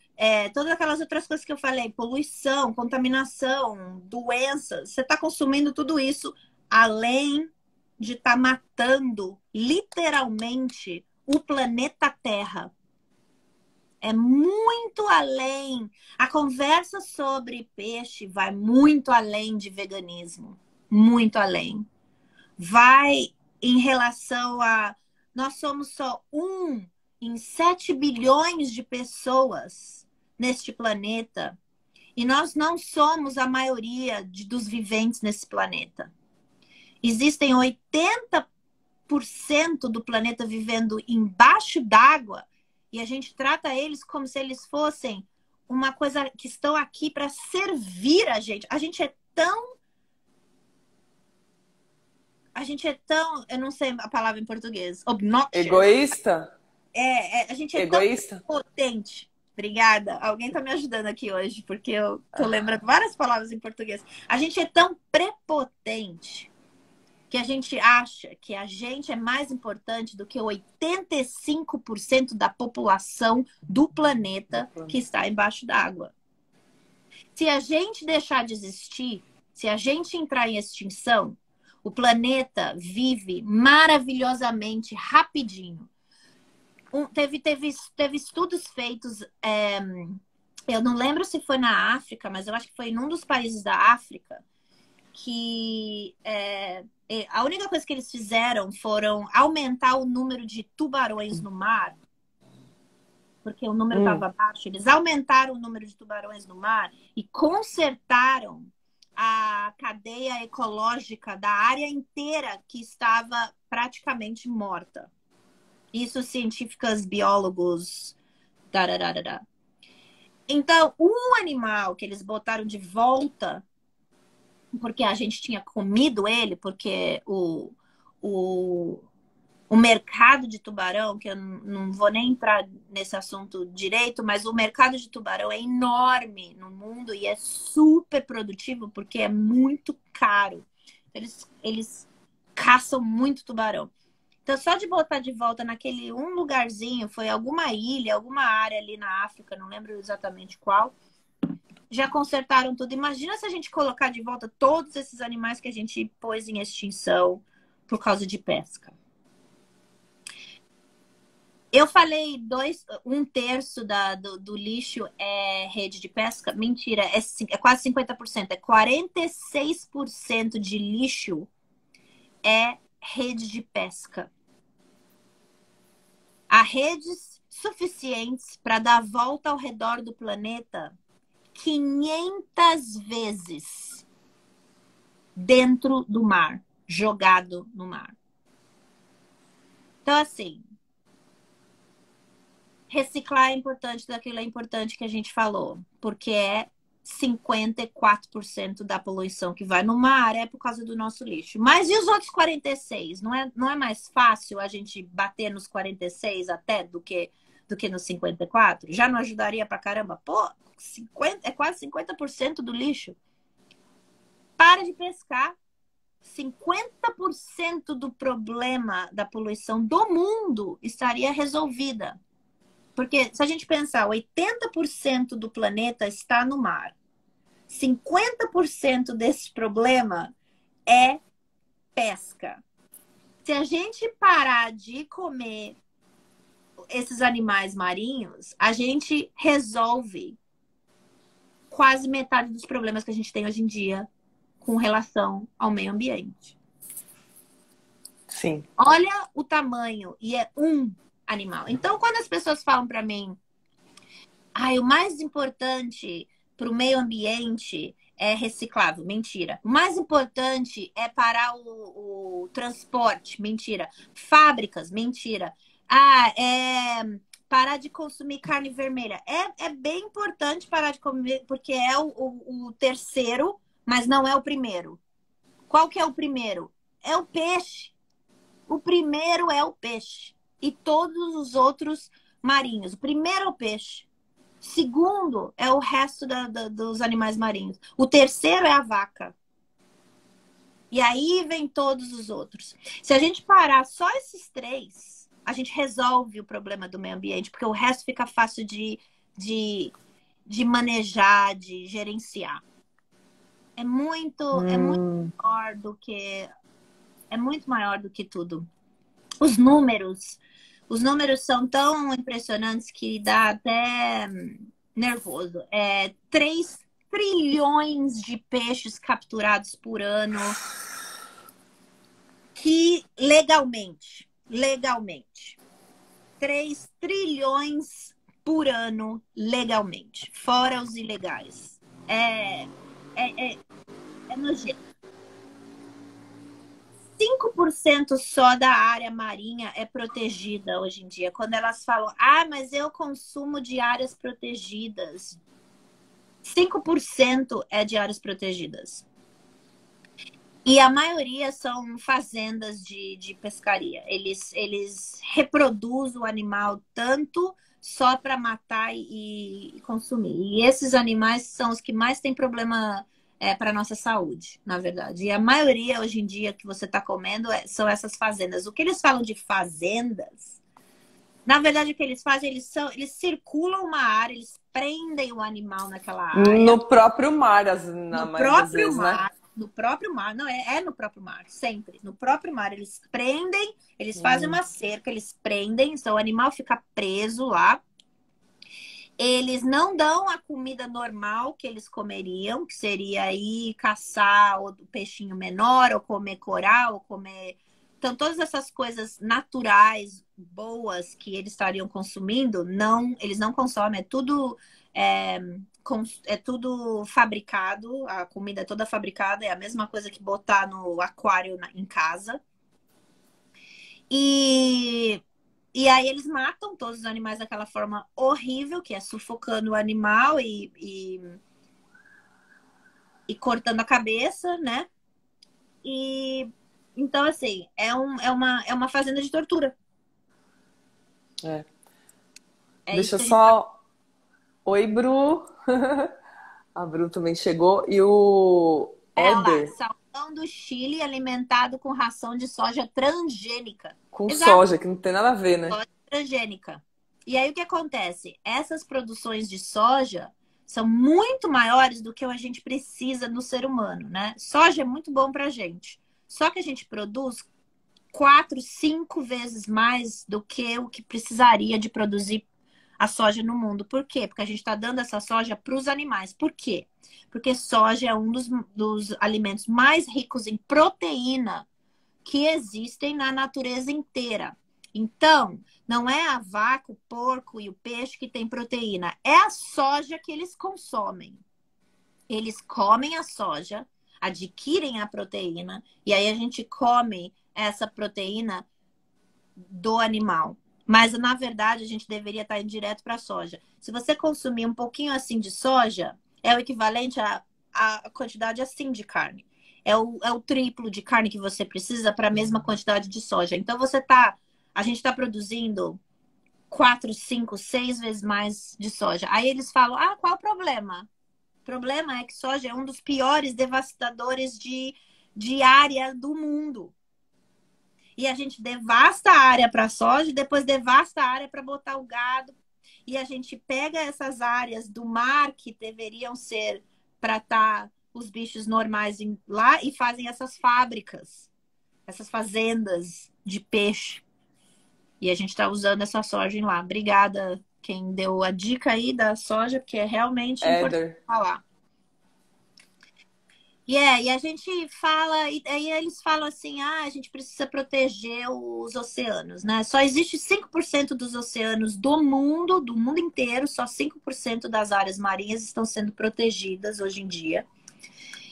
todas aquelas outras coisas que eu falei, poluição, contaminação, doenças. Você está consumindo tudo isso, além de estar matando, literalmente, o planeta Terra. É muito além. A conversa sobre peixe vai muito além de veganismo. Muito além. Vai em relação a... Nós somos só 1 em 7 bilhões de pessoas neste planeta. E nós não somos a maioria dos viventes nesse planeta. Existem 80% do planeta vivendo embaixo d'água e a gente trata eles como se eles fossem uma coisa que estão aqui para servir a gente. A gente é tão... eu não sei a palavra em português, obnoxious. Egoísta? A gente é tão Egoísta? potente. Obrigada. Alguém tá me ajudando aqui hoje, porque eu tô lembrando várias palavras em português. A gente é tão prepotente que a gente acha que a gente é mais importante do que 85% da população do planeta que está embaixo d'água. Se a gente deixar de existir, se a gente entrar em extinção, o planeta vive maravilhosamente rapidinho. Teve estudos feitos, eu não lembro se foi na África, mas eu acho que foi em um dos países da África, que a única coisa que eles fizeram foram aumentar o número de tubarões no mar, porque o número estava baixo. Eles aumentaram o número de tubarões no mar e consertaram a cadeia ecológica da área inteira que estava praticamente morta. Isso, científicas, biólogos. Dararara. Então, um animal que eles botaram de volta, porque a gente tinha comido ele, porque o mercado de tubarão, que eu não vou nem entrar nesse assunto direito, mas o mercado de tubarão é enorme no mundo e é super produtivo porque é muito caro. Eles caçam muito tubarão. Então, só de botar de volta naquele um lugarzinho, foi alguma ilha, alguma área ali na África, não lembro exatamente qual, já consertaram tudo. Imagina se a gente colocar de volta todos esses animais que a gente pôs em extinção por causa de pesca. Eu falei 1/3 do lixo é rede de pesca. Mentira, é quase 50%. É 46% de lixo é rede de pesca. Há redes suficientes para dar a volta ao redor do planeta 500 vezes dentro do mar, jogado no mar. Então, assim, reciclar é importante, daquilo é importante que a gente falou, porque é 54% da poluição que vai no mar é por causa do nosso lixo. Mas e os outros 46%? Não é mais fácil a gente bater nos 46% até do que nos 54%? Já não ajudaria pra caramba? Pô, é quase 50% do lixo. Para de pescar. 50% do problema da poluição do mundo estaria resolvida. Porque se a gente pensar, 80% do planeta está no mar. 50% desse problema é pesca. Se a gente parar de comer esses animais marinhos, a gente resolve quase metade dos problemas que a gente tem hoje em dia com relação ao meio ambiente. Sim. Olha o tamanho, e é um animal. Então, quando as pessoas falam para mim, o mais importante para o meio ambiente é reciclável. Mentira. O mais importante é parar o transporte. Mentira. Fábricas. Mentira. Parar de consumir carne vermelha. É bem importante parar de comer, porque é o terceiro, mas não é o primeiro. Qual que é o primeiro? É o peixe. O primeiro é o peixe. E todos os outros marinhos. O primeiro é o peixe. Segundo é o resto dos animais marinhos. O terceiro é a vaca. E aí vem todos os outros. Se a gente parar só esses 3, a gente resolve o problema do meio ambiente, porque o resto fica fácil de manejar, de gerenciar. É muito maior do que tudo. Os números Os números são tão impressionantes que dá até nervoso. 3 trilhões de peixes capturados por ano, que legalmente, 3 trilhões por ano legalmente, fora os ilegais. É nojento. 5% só da área marinha é protegida hoje em dia. Quando elas falam, mas eu consumo de áreas protegidas. 5% é de áreas protegidas. E a maioria são fazendas de pescaria. Eles reproduzem o animal tanto só para matar e consumir. E esses animais são os que mais têm problema para a nossa saúde, na verdade. E a maioria, hoje em dia, que você está comendo são essas fazendas. O que eles falam de fazendas, na verdade, o que eles fazem, eles circulam uma área, eles prendem o animal naquela área. No próprio mar, na maioria das vezes, né? No próprio mar, não, é no próprio mar, sempre. No próprio mar, eles prendem, eles fazem uma cerca, eles prendem, então o animal fica preso lá. Eles não dão a comida normal que eles comeriam, que seria ir caçar o peixinho menor, ou comer coral, ou comer... Então, todas essas coisas naturais, boas, que eles estariam consumindo, eles não consomem. É tudo fabricado, a comida é toda fabricada, é a mesma coisa que botar no aquário em casa. E aí eles matam todos os animais daquela forma horrível, que é sufocando o animal e cortando a cabeça, né? Então, assim, é uma fazenda de tortura. Deixa eu só... Oi, Bru. A Bru também chegou. E o Éder... Salmão do Chile alimentado com ração de soja transgênica. Com soja, que não tem nada a ver, né? Soja transgênica. E aí o que acontece? Essas produções de soja são muito maiores do que a gente precisa no ser humano, né? Soja é muito bom pra gente. Só que a gente produz 4, 5 vezes mais do que o que precisaria de produzir a soja no mundo. Por quê? Porque a gente está dando essa soja para os animais. Por quê? Porque soja é um dos alimentos mais ricos em proteína que existem na natureza inteira. Então, não é a vaca, o porco e o peixe que tem proteína. É a soja que eles consomem. Eles comem a soja, adquirem a proteína, e aí a gente come essa proteína do animal. Mas, na verdade, a gente deveria estar indo direto para a soja. Se você consumir um pouquinho assim de soja, é o equivalente a quantidade assim de carne. É o triplo de carne que você precisa para a mesma quantidade de soja. Então, a gente está produzindo 4, 5, 6 vezes mais de soja. Aí eles falam, qual o problema? O problema é que soja é um dos piores devastadores de área do mundo. E a gente devasta a área para soja e depois devasta a área para botar o gado. E a gente pega essas áreas do mar que deveriam ser para estar os bichos normais lá e fazem essas fábricas, essas fazendas de peixe. E a gente está usando essa soja lá. Obrigada quem deu a dica aí da soja, porque é realmente importante falar. E a gente fala, e aí eles falam assim, a gente precisa proteger os oceanos, né? Só existe 5% dos oceanos do mundo inteiro, só 5% das áreas marinhas estão sendo protegidas hoje em dia.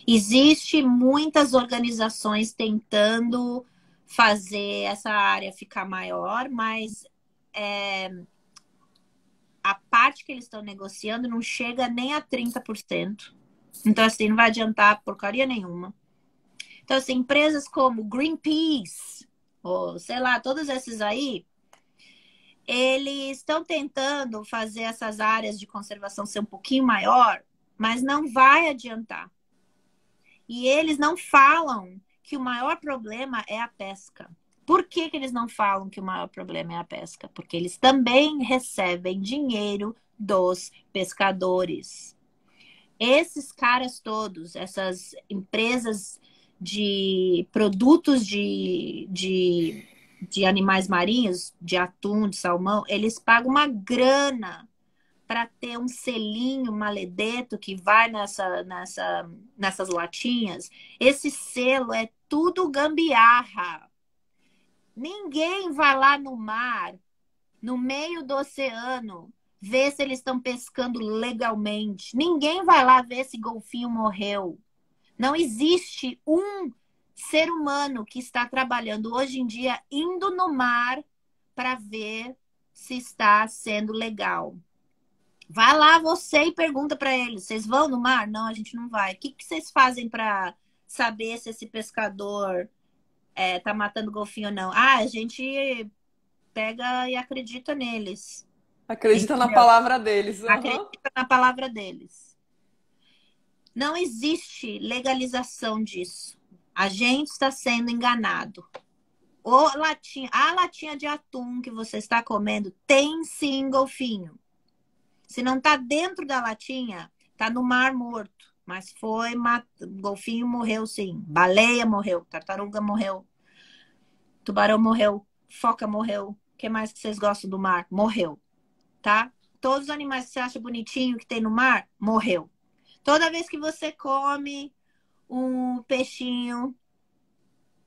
Existe muitas organizações tentando fazer essa área ficar maior, mas a parte que eles estão negociando não chega nem a 30%. Então, assim, não vai adiantar porcaria nenhuma. Então, assim, empresas como Greenpeace, ou sei lá, todos esses aí, eles estão tentando fazer essas áreas de conservação ser um pouquinho maior, mas não vai adiantar. E eles não falam que o maior problema é a pesca. Por que eles não falam que o maior problema é a pesca? Porque eles também recebem dinheiro dos pescadores. Esses caras todos, essas empresas de produtos de de animais marinhos, de atum, de salmão, eles pagam uma grana para ter um selinho maledeto que vai nessas latinhas. Esse selo é tudo gambiarra. Ninguém vai lá no mar, no meio do oceano, ver se eles estão pescando legalmente. Ninguém vai lá ver se golfinho morreu. Não existe um ser humano que está trabalhando hoje em dia indo no mar para ver se está sendo legal. Vai lá você e pergunta para eles: vocês vão no mar? Não, a gente não vai. O que vocês fazem para saber se esse pescador tá matando golfinho ou não? Ah, a gente pega e acredita neles. Acredita na Entendeu? palavra deles. Aham. Acredita na palavra deles. Não existe legalização disso. A gente está sendo enganado. A latinha de atum que você está comendo tem sim golfinho. Se não está dentro da latinha, está no mar morto. Mas golfinho morreu sim. Baleia morreu, tartaruga morreu, tubarão morreu, foca morreu. O que mais que vocês gostam do mar? Morreu, tá? Todos os animais que você acha bonitinho que tem no mar, morreu. Toda vez que você come um peixinho,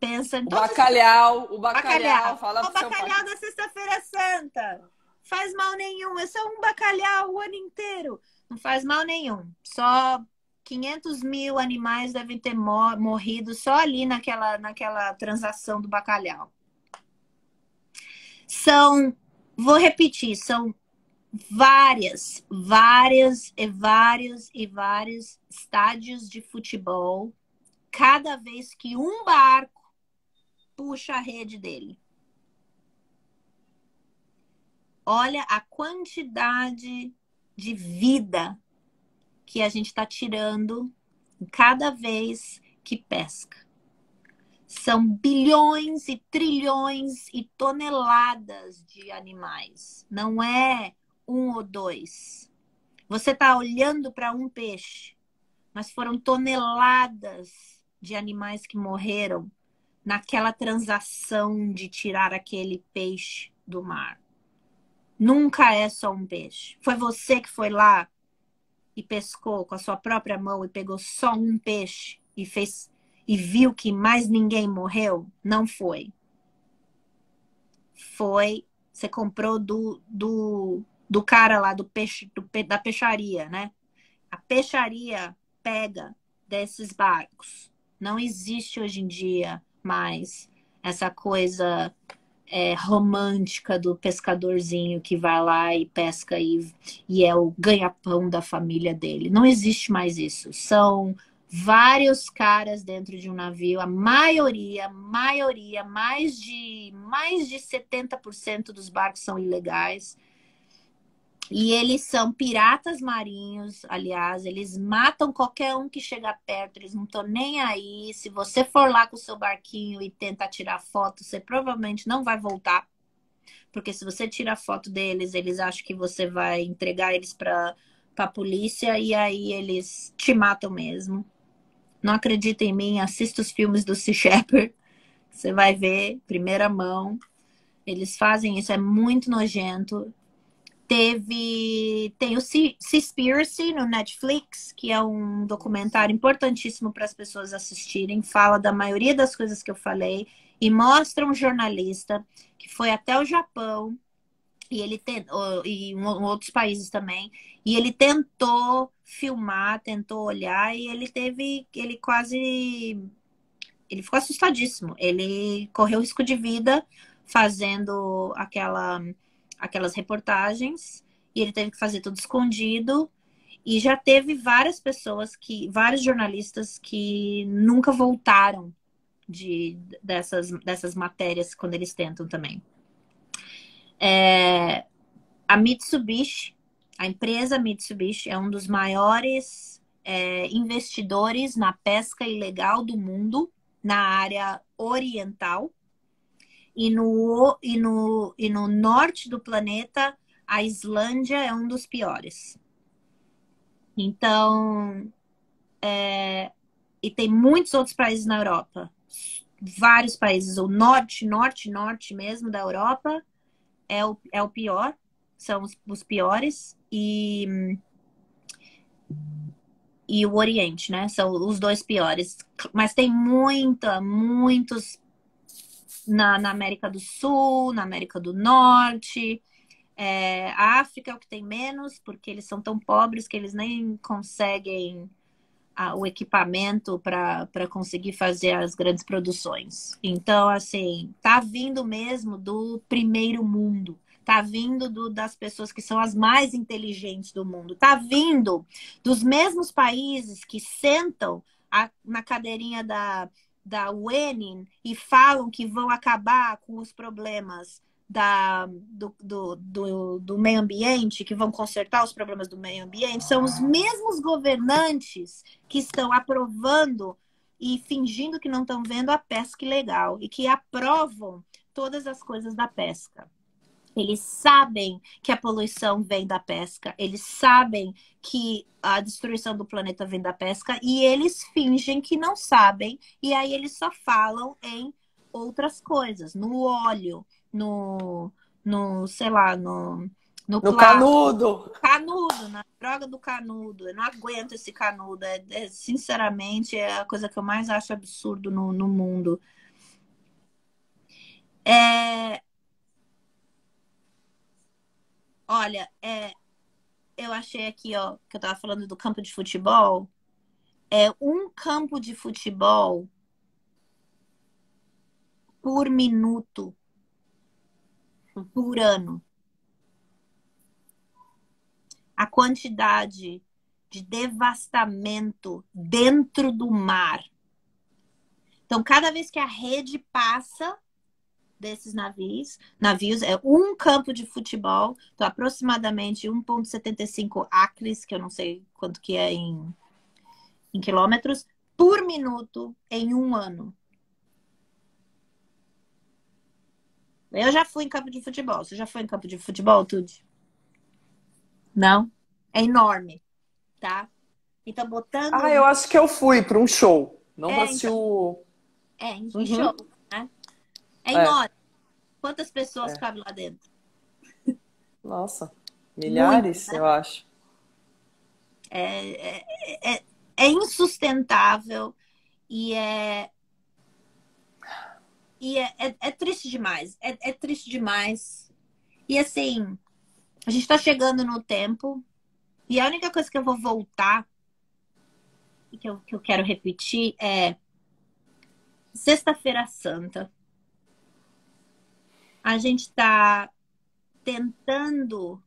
pensa em O todos bacalhau, o bacalhau. bacalhau, fala O pro seu pai. bacalhau da Sexta-feira Santa. Faz mal nenhum. É só um bacalhau o ano inteiro. Não faz mal nenhum. Só 500 mil animais devem ter morrido só ali naquela transação do bacalhau. Vou repetir, são vários estádios de futebol cada vez que um barco puxa a rede dele. Olha a quantidade de vida que a gente está tirando cada vez que pesca. São bilhões e trilhões e toneladas de animais. Não é um ou dois. Você está olhando para um peixe, mas foram toneladas de animais que morreram naquela transação de tirar aquele peixe do mar. Nunca é só um peixe. Foi você que foi lá e pescou com a sua própria mão e pegou só um peixe e viu que mais ninguém morreu? Não foi. Você comprou do cara lá da peixaria, né? A peixaria pega desses barcos. Não existe hoje em dia mais essa coisa romântica do pescadorzinho que vai lá e pesca e é o ganha-pão da família dele. Não existe mais isso. São vários caras dentro de um navio, a maioria, mais de 70% dos barcos são ilegais. E eles são piratas marinhos, aliás, eles matam qualquer um que chega perto, eles não estão nem aí. Se você for lá com o seu barquinho e tentar tirar foto, você provavelmente não vai voltar. Porque se você tira foto deles, eles acham que você vai entregar eles para a polícia e aí eles te matam mesmo. Não acredita em mim, assista os filmes do Sea Shepherd, você vai ver, primeira mão. Eles fazem isso, é muito nojento. Tem o Seaspiracy no Netflix, que é um documentário importantíssimo para as pessoas assistirem. Fala da maioria das coisas que eu falei e mostra um jornalista que foi até o Japão e em outros países também. E ele tentou filmar, tentou olhar e ele ficou assustadíssimo. Ele correu risco de vida fazendo aquelas reportagens e ele teve que fazer tudo escondido e já teve vários jornalistas que nunca voltaram dessas matérias quando eles tentam também. A Mitsubishi, a empresa Mitsubishi é um dos maiores investidores na pesca ilegal do mundo na área oriental. E no norte do planeta, a Islândia é um dos piores. Então, e tem muitos outros países na Europa. vários países, o norte mesmo da Europa é o pior, são os piores, e o Oriente, né? São os dois piores. Mas tem muitos na América do Sul, na América do Norte. A África é o que tem menos, porque eles são tão pobres que eles nem conseguem o equipamento para conseguir fazer as grandes produções. Então, assim, tá vindo mesmo do primeiro mundo. Tá vindo das pessoas que são as mais inteligentes do mundo. Tá vindo dos mesmos países que sentam na cadeirinha da UNE e falam que vão acabar com os problemas do meio ambiente, que vão consertar os problemas do meio ambiente. São os mesmos governantes que estão aprovando e fingindo que não estão vendo a pesca ilegal e que aprovam todas as coisas da pesca. Eles sabem que a poluição vem da pesca, eles sabem que a destruição do planeta vem da pesca e eles fingem que não sabem, e aí eles só falam em outras coisas, no óleo, sei lá, no plástico, canudo. Canudo, na droga do canudo. Eu não aguento esse canudo. Sinceramente, é a coisa que eu mais acho absurdo no mundo. Olha, eu achei aqui, ó, que eu tava falando do campo de futebol. Um campo de futebol por minuto, por ano. A quantidade de devastamento dentro do mar. Então, cada vez que a rede passa desses navios é um campo de futebol, então aproximadamente 1,75 acres, que eu não sei quanto que é em quilômetros, por minuto em um ano. Eu já fui em campo de futebol. Você já foi em campo de futebol, Tudy? Não? É enorme, tá? Então, botando... Eu acho que eu fui para um show. Não para assistir então... o... em show, né? É enorme. Quantas pessoas cabem lá dentro? Nossa, milhares, né? Eu acho. É insustentável e é triste demais. É triste demais. E assim, a gente tá chegando no tempo e a única coisa que eu vou voltar e que eu quero repetir é Sexta-feira Santa. A gente tá tentando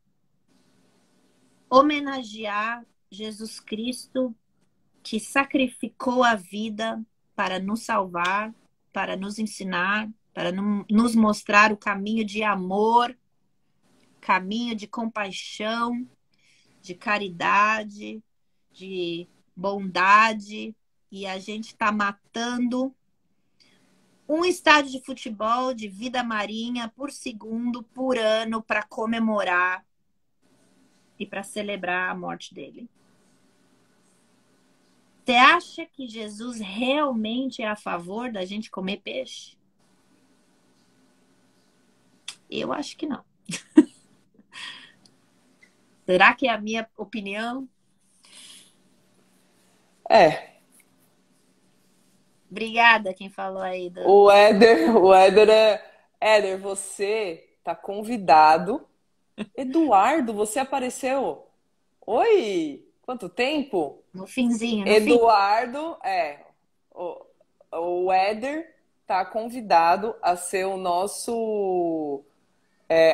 homenagear Jesus Cristo, que sacrificou a vida para nos salvar, para nos ensinar, para nos mostrar o caminho de amor, caminho de compaixão, de caridade, de bondade. E a gente está matando um estádio de futebol de vida marinha por segundo, por ano, para comemorar e para celebrar a morte dele. Você acha que Jesus realmente é a favor da gente comer peixe? Eu acho que não. Será que é a minha opinião? Obrigada quem falou aí. O Éder Éder, você tá convidado. Eduardo, você apareceu. Oi! Quanto tempo? No finzinho. Eduardo, o Éder tá convidado a ser o nosso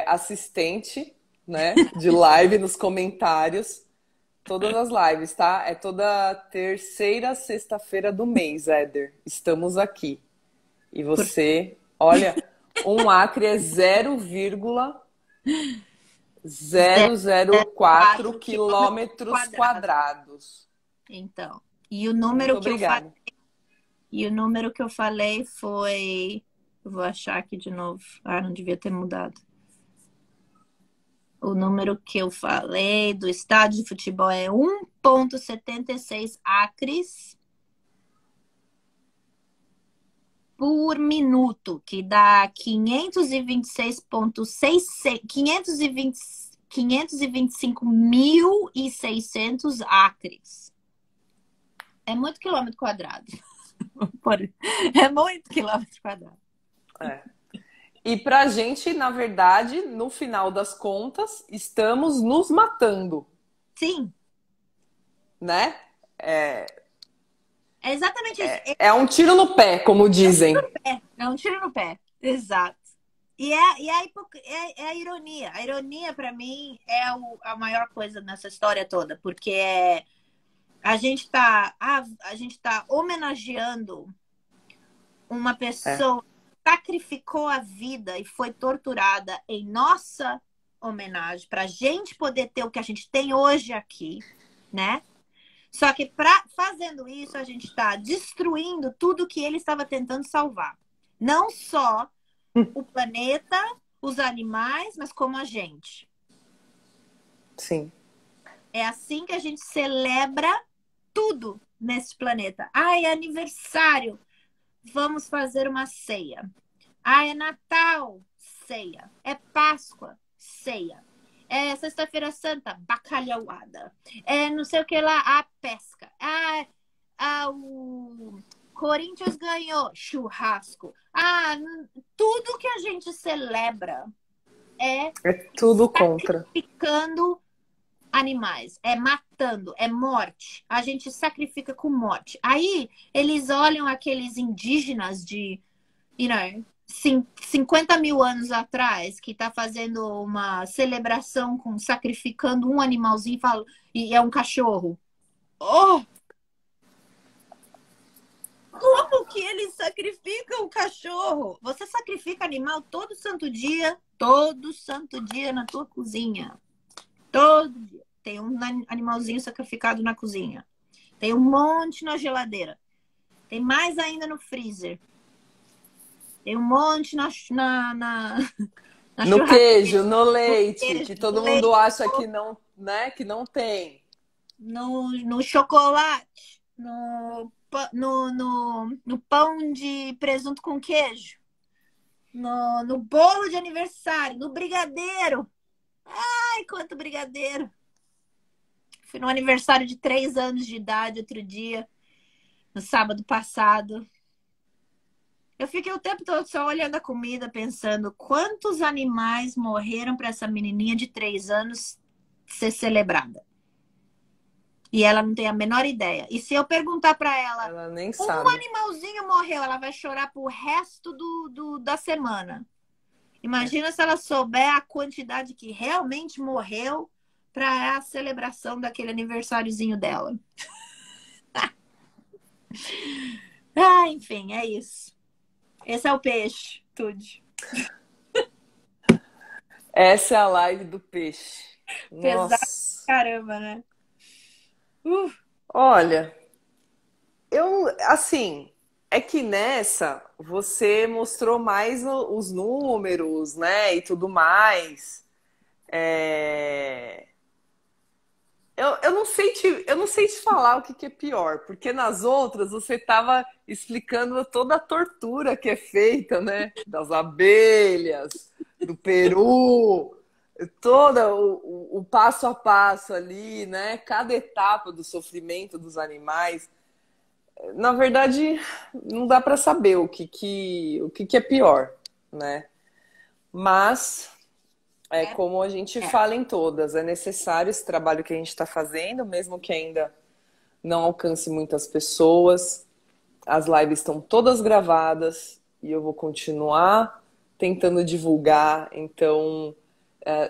assistente, né, de live nos comentários. Todas as lives, tá? É toda terceira sexta-feira do mês, Éder. Estamos aqui. E você, olha, um acre é 0,004 quilômetros quadrados. Então, e o número que eu falei foi... Eu vou achar aqui de novo. Não devia ter mudado. O número que eu falei do estádio de futebol é 1,76 acres. por minuto, que dá 526,6 525.600 acres. É muito quilômetro quadrado. É muito quilômetro quadrado. É. E pra gente, na verdade, no final das contas, estamos nos matando, Sim, né? é exatamente isso. É um tiro no pé, como dizem. É um tiro no pé. Exato. É a ironia. A ironia, para mim, é a maior coisa nessa história toda, porque a gente tá homenageando uma É, pessoa que sacrificou a vida e foi torturada em nossa homenagem, para a gente poder ter o que a gente tem hoje aqui, né? Só que fazendo isso, a gente está destruindo tudo que ele estava tentando salvar. Não só o planeta, os animais, mas como a gente. sim. É assim que a gente celebra tudo nesse planeta. Ai, é aniversário. Vamos fazer uma ceia. Ai, é Natal. Ceia. É Páscoa. Ceia. É Sexta-feira Santa. Bacalhauada. É não sei o que lá. A pesca. O Corinthians ganhou. Churrasco. Tudo que a gente celebra é É tudo contra. sacrificando animais, é matando, é morte. A gente sacrifica com morte. Aí eles olham aqueles indígenas de, 50 mil anos atrás, que tá fazendo uma celebração sacrificando um animalzinho e é um cachorro. Oh! Como que eles sacrificam o cachorro? Você sacrifica animal todo santo dia na tua cozinha. Todo dia. Tem um animalzinho sacrificado na cozinha. Tem um monte na geladeira. Tem mais ainda no freezer. Tem um monte na No churrasqueira. queijo, no leite, Queijo, que todo no mundo leite, acha que não, né, que não tem. no chocolate, no pão de presunto com queijo, no bolo de aniversário, no brigadeiro. Ai, quanto brigadeiro! Fui no aniversário de 3 anos de idade outro dia, no sábado passado. Eu fiquei o tempo todo só olhando a comida, pensando quantos animais morreram para essa menininha de 3 anos ser celebrada. E ela não tem a menor ideia. E se eu perguntar para ela, Ela nem um sabe. animalzinho morreu, ela vai chorar pro resto da semana. Imagina se ela souber a quantidade que realmente morreu para a celebração daquele aniversáriozinho dela. Enfim, é isso. Esse é o peixe, Tude. Essa é a live do peixe. Pesado, Nossa. caramba, né? Olha, assim, é que nessa você mostrou mais os números, né, e tudo mais. É, eu não sei te falar o que é pior, porque nas outras você estava explicando toda a tortura que é feita, né? Das abelhas, do peru, todo o passo a passo ali, né? Cada etapa do sofrimento dos animais. Na verdade, não dá para saber o que é pior, né? Mas é como a gente É. fala em todas, é necessário esse trabalho que a gente está fazendo, mesmo que ainda não alcance muitas pessoas. As lives estão todas gravadas e eu vou continuar tentando divulgar. Então,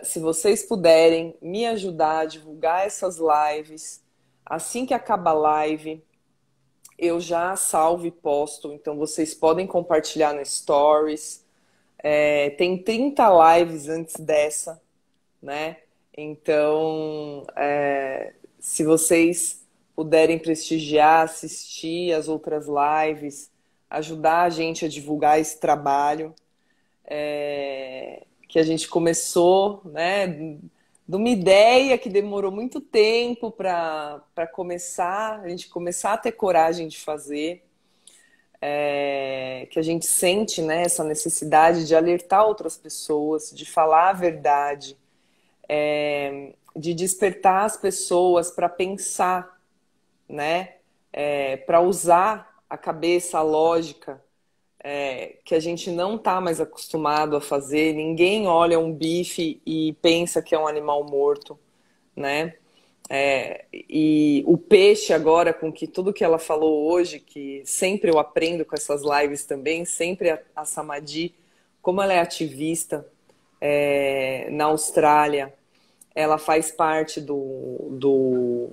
se vocês puderem me ajudar a divulgar essas lives, assim que acaba a live, eu já salvo e posto. Então, vocês podem compartilhar no Stories. Tem 30 lives antes dessa, né? Então, se vocês puderem prestigiar, assistir as outras lives, ajudar a gente a divulgar esse trabalho que a gente começou, né? De uma ideia que demorou muito tempo para começar, a gente começar a ter coragem de fazer. que a gente sente, né, essa necessidade de alertar outras pessoas, de falar a verdade, de despertar as pessoas para pensar, né, para usar a cabeça, a lógica, que a gente não está mais acostumado a fazer. Ninguém olha um bife e pensa que é um animal morto, né? E o peixe agora, com que tudo que ela falou hoje, que sempre eu aprendo com essas lives também, sempre a Samadhi, como ela é ativista na Austrália, ela faz parte do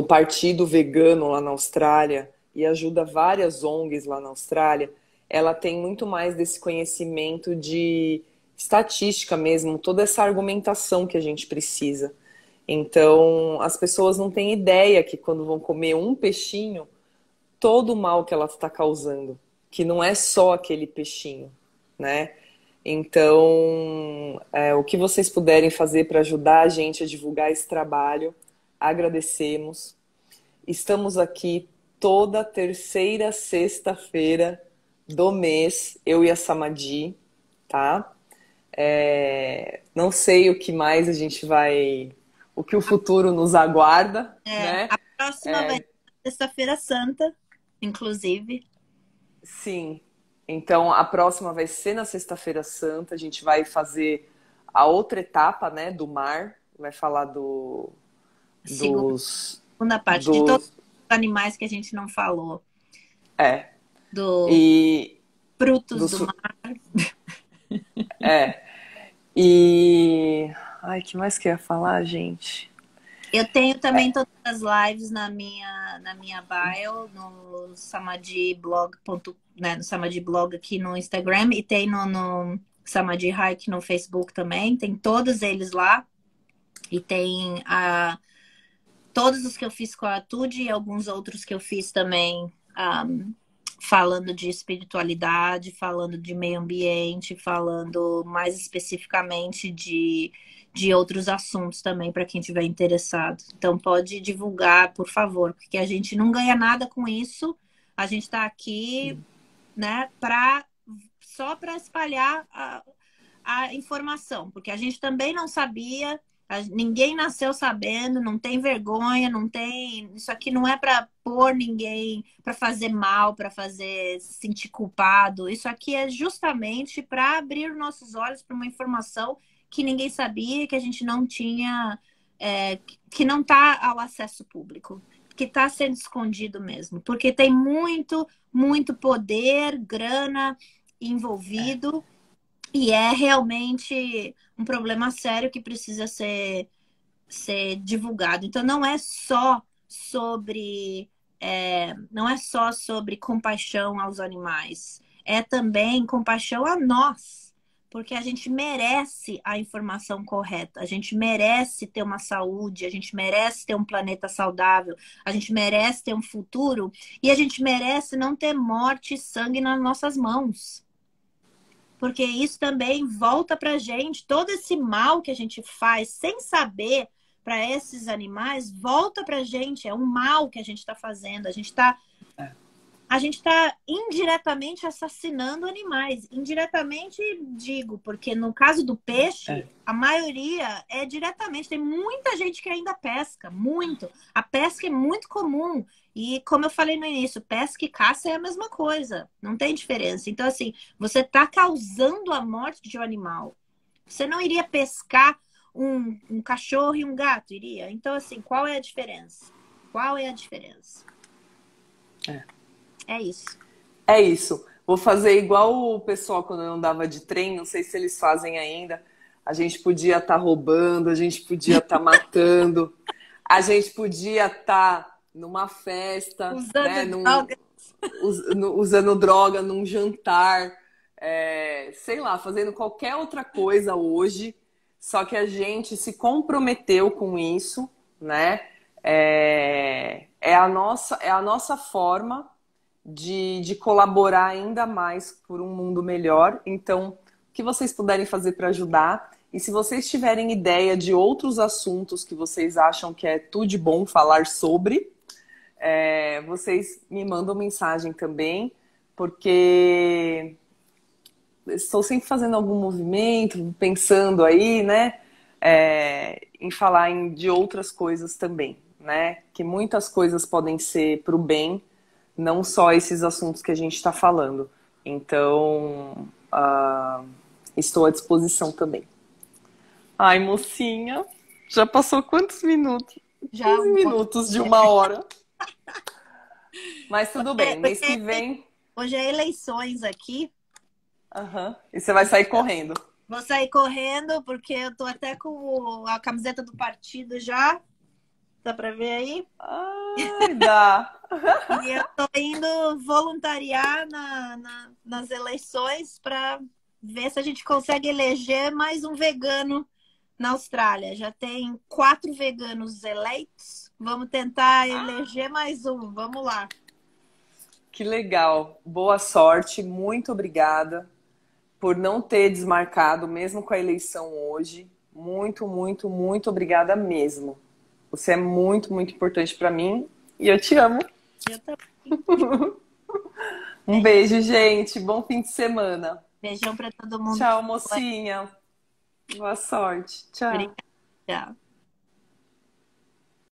partido vegano lá na Austrália e ajuda várias ONGs lá na Austrália. Ela tem muito mais desse conhecimento de estatística mesmo, toda essa argumentação que a gente precisa. Então, as pessoas não têm ideia que quando vão comer um peixinho, todo o mal que ela está causando, que não é só aquele peixinho, né? Então, o que vocês puderem fazer para ajudar a gente a divulgar esse trabalho, agradecemos. Estamos aqui toda terceira sexta-feira do mês, eu e a Samadhi, tá? Não sei o que mais a gente vai... O que o futuro nos aguarda, né? A próxima vai ser Sexta-feira Santa, inclusive. Sim. Então, a próxima vai ser na Sexta-feira Santa. A gente vai fazer a outra etapa, né, do mar. Vai falar Segunda parte, de todos os animais que a gente não falou. Frutos do mar. Ai, que mais que eu ia falar, gente? Eu tenho também todas as lives na minha bio, no Samadhi Blog, né, no Samadhi Blog aqui no Instagram, e tem no Samadhi Hike no Facebook também. Tem todos eles lá. E tem todos os que eu fiz com a Tude e alguns outros que eu fiz também, falando de espiritualidade, falando de meio ambiente, falando mais especificamente de outros assuntos também, para quem estiver interessado. Então, pode divulgar, por favor, porque a gente não ganha nada com isso. A gente está aqui, né, só para espalhar a informação, porque a gente também não sabia, ninguém nasceu sabendo, não tem vergonha, não tem... Isso aqui não é para pôr ninguém, para fazer mal, para se sentir culpado. Isso aqui é justamente para abrir nossos olhos para uma informação que ninguém sabia, que a gente não tinha, que não está ao acesso público, que está sendo escondido mesmo, porque tem muito, muito poder, grana envolvido, e é realmente um problema sério que precisa ser divulgado. Então, não é só sobre compaixão aos animais, é também compaixão a nós. Porque a gente merece a informação correta, a gente merece ter uma saúde, a gente merece ter um planeta saudável, a gente merece ter um futuro e a gente merece não ter morte e sangue nas nossas mãos. Porque isso também volta pra gente, todo esse mal que a gente faz sem saber para esses animais, volta pra gente, é um mal que a gente está fazendo, a gente está indiretamente assassinando animais. Indiretamente, digo, porque no caso do peixe, a maioria é diretamente. Tem muita gente que ainda pesca, muito. A pesca é muito comum. E como eu falei no início, pesca e caça é a mesma coisa. Não tem diferença. Então, assim, você está causando a morte de um animal. Você não iria pescar um cachorro e um gato, iria? Então, assim, qual é a diferença? Qual é a diferença? É isso. É isso. Vou fazer igual o pessoal quando eu andava de trem, não sei se eles fazem ainda. A gente podia estar roubando, a gente podia estar matando, a gente podia estar numa festa, usando droga num jantar, sei lá, fazendo qualquer outra coisa hoje, só que a gente se comprometeu com isso, né? É a nossa forma de colaborar ainda mais por um mundo melhor. Então, o que vocês puderem fazer para ajudar. E se vocês tiverem ideia de outros assuntos que vocês acham que é tudo de bom falar sobre, vocês me mandam mensagem também, porque estou sempre fazendo algum movimento, pensando aí, né, em falar de outras coisas também, né, que muitas coisas podem ser para o bem, não só esses assuntos que a gente está falando. Então, estou à disposição também. Ai, mocinha, já passou quantos minutos? Já 15 minutos de 1 hora. Mas tudo bem, mês que vem... Hoje é eleições aqui. Uhum. E você vai sair correndo. Vou sair correndo, porque eu tô até com a camiseta do partido já. Dá pra ver aí? Ai, dá. E eu tô indo voluntariar nas eleições para ver se a gente consegue eleger mais um vegano na Austrália. Já tem 4 veganos eleitos. Vamos tentar eleger mais um. Vamos lá. Que legal. Boa sorte. Muito obrigada por não ter desmarcado, mesmo com a eleição hoje. Muito, muito, muito obrigada mesmo. Você é muito, muito importante para mim e eu te amo. Eu também. Um beijo, gente. Bom fim de semana. Beijão para todo mundo. Tchau, mocinha. Boa sorte. Tchau. Obrigada. Tchau.